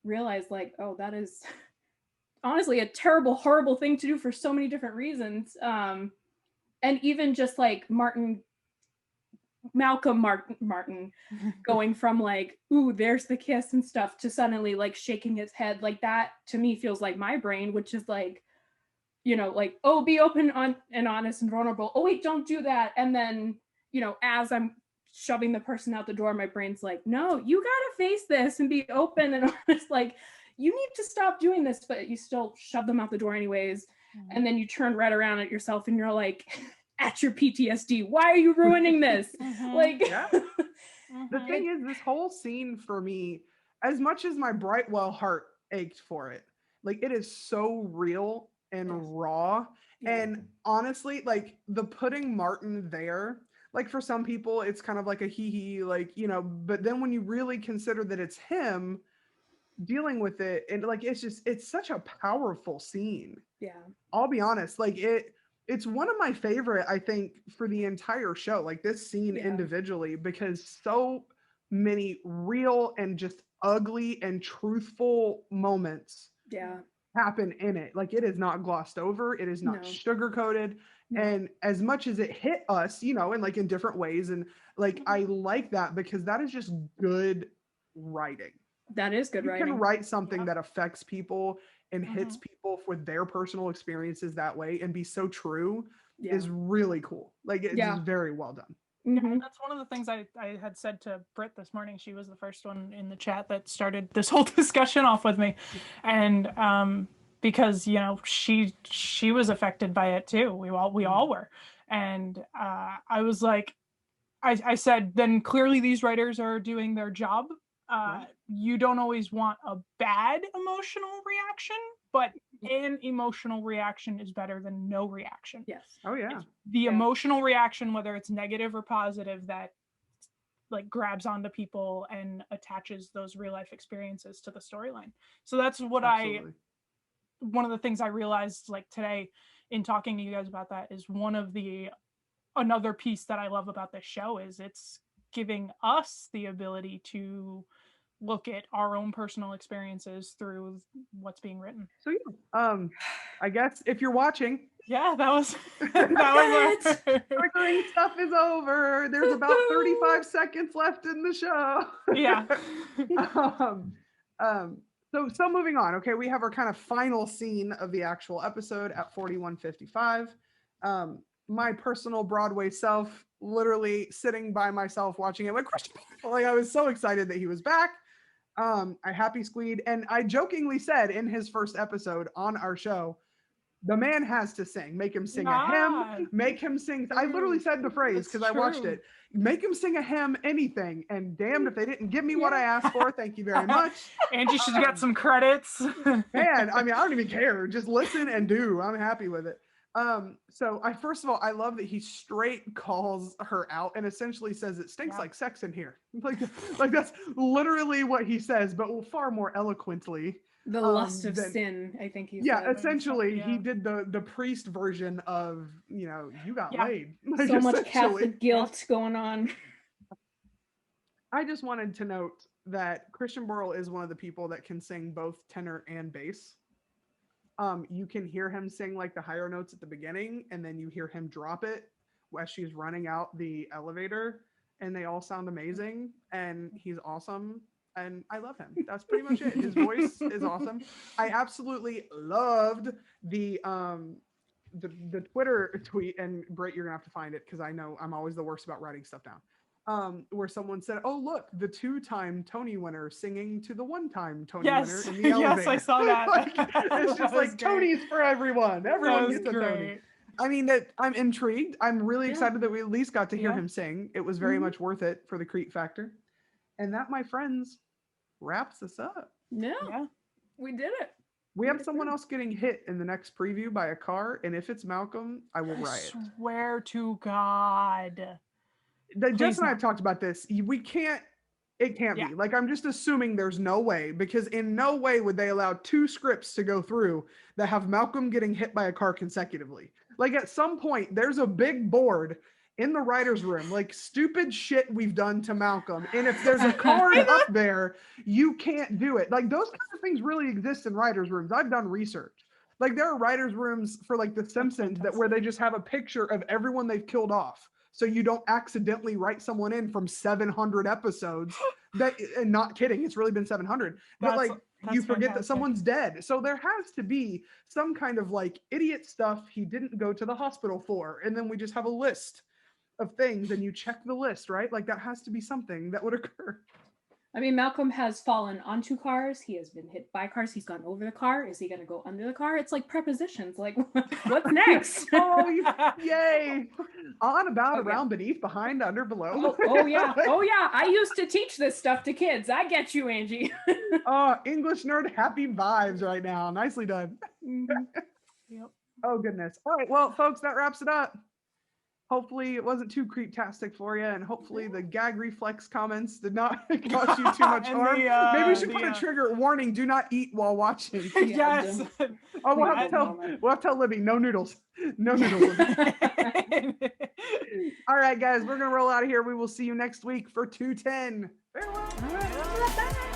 realize like, oh, that is honestly a terrible, horrible thing to do for so many different reasons. And even just like Malcom Martin going from like, ooh, there's the kiss and stuff, to suddenly like shaking his head, like that to me feels like my brain, which is like, you know, like, oh, be open and honest and vulnerable. Oh wait, don't do that. And then, you know, as I'm shoving the person out the door, my brain's like, no, you gotta face this and be open and honest. Like, you need to stop doing this, but you still shove them out the door anyways. And then you turn right around at yourself and you're like, at your PTSD, why are you ruining this? Like, the thing is, this whole scene for me, as much as my Brightwell heart ached for it, like it is so real and raw. And honestly, like the putting Martin there, like for some people it's kind of like a hee like, you know, but then when you really consider that it's him dealing with it, and like it's such a powerful scene. I'll be honest, like it's one of my favorite, I think, for the entire show, like this scene individually, because so many real and just ugly and truthful moments happen in it. Like it is not glossed over, it is not sugar coated. And as much as it hit us, you know, and like in different ways, and like I like that, because that is just good writing. That is good writing. You can write something that affects people and hits people with their personal experiences that way and be so true is really cool. Like it's just very well done. That's one of the things I had said to Britt this morning. She was the first one in the chat that started this whole discussion off with me. And because, you know, she was affected by it too. We all were. And I was like, I said, then clearly these writers are doing their job. Right. You don't always want a bad emotional reaction, but an emotional reaction is better than no reaction. Yes. Oh yeah. It's the emotional reaction, whether it's negative or positive, that like grabs onto people and attaches those real life experiences to the storyline. So that's what Absolutely. one of the things I realized like today in talking to you guys about that is another piece that I love about this show is it's giving us the ability to look at our own personal experiences through what's being written. So yeah, I guess if you're watching, yeah, that was triggering stuff is over. There's about 35 seconds left in the show. Yeah. So moving on. Okay, we have our kind of final scene of the actual episode at 41:55. My personal Broadway self, literally sitting by myself watching it with Christian. Like I was so excited that he was back. I happy squeed, and I jokingly said in his first episode on our show, the man has to sing. Make him sing a hymn. Make him sing. I literally said the phrase because I watched it. Make him sing a hymn, anything. And damned if they didn't give me what I asked for. Thank you very much. Angie should get some credits. Man, I mean, I don't even care. Just listen and do. I'm happy with it. So first of all, I love that he straight calls her out and essentially says it stinks like sex in here. Like that's literally what he says, but far more eloquently. The lust of sin, I think he said. Yeah, essentially he did the priest version of, you got laid. Like, so much Catholic guilt going on. I just wanted to note that Christian Borle is one of the people that can sing both tenor and bass. You can hear him sing like the higher notes at the beginning, and then you hear him drop it as she's running out the elevator, and they all sound amazing, and he's awesome, and I love him. That's pretty much it. His voice is awesome. I absolutely loved the Twitter tweet, and Britt, you're gonna have to find it because I know I'm always the worst about writing stuff down. Where someone said, "Oh, look, the 2-time Tony winner singing to the 1-time Tony winner in the elevator." Yes, I saw that. Like, it's just like Tony's for everyone. Everyone gets a Tony. I mean, that I'm intrigued. I'm really excited that we at least got to hear him sing. It was very much worth it for the Crete factor. And that, my friends, wraps us up. Yeah, we did it. We have someone else getting hit in the next preview by a car, and if it's Malcolm, I will riot. I swear to God. Jess and I have talked about this. It can't be. Like, I'm just assuming there's no way, because in no way would they allow 2 scripts to go through that have Malcolm getting hit by a car consecutively. Like, at some point, there's a big board in the writer's room, like, stupid shit we've done to Malcolm. And if there's a card up there, you can't do it. Like, those kinds of things really exist in writer's rooms. I've done research. Like, there are writer's rooms for, like, The Simpsons where they just have a picture of everyone they've killed off, so you don't accidentally write someone in from 700 episodes. And not kidding, it's really been 700. But like, you forget that someone's dead. So there has to be some kind of like idiot stuff he didn't go to the hospital for. And then we just have a list of things and you check the list, right? Like, that has to be something that would occur. I mean, Malcolm has fallen onto cars. He has been hit by cars. He's gone over the car. Is he going to go under the car? It's like prepositions. Like, what's next? Yay. On, about, around, beneath, behind, under, below. Oh, yeah. Oh, yeah. I used to teach this stuff to kids. I get you, Angie. English nerd, happy vibes right now. Nicely done. Yep. Oh, goodness. All right. Well, folks, that wraps it up. Hopefully it wasn't too creep-tastic for you, and hopefully the gag reflex comments did not cause you too much harm. Maybe we should put a trigger warning: do not eat while watching. Yes. Oh, we'll have to tell Libby, no noodles. No noodles. All right, guys, we're gonna roll out of here. We will see you next week for 210. Farewell. All right. Bye.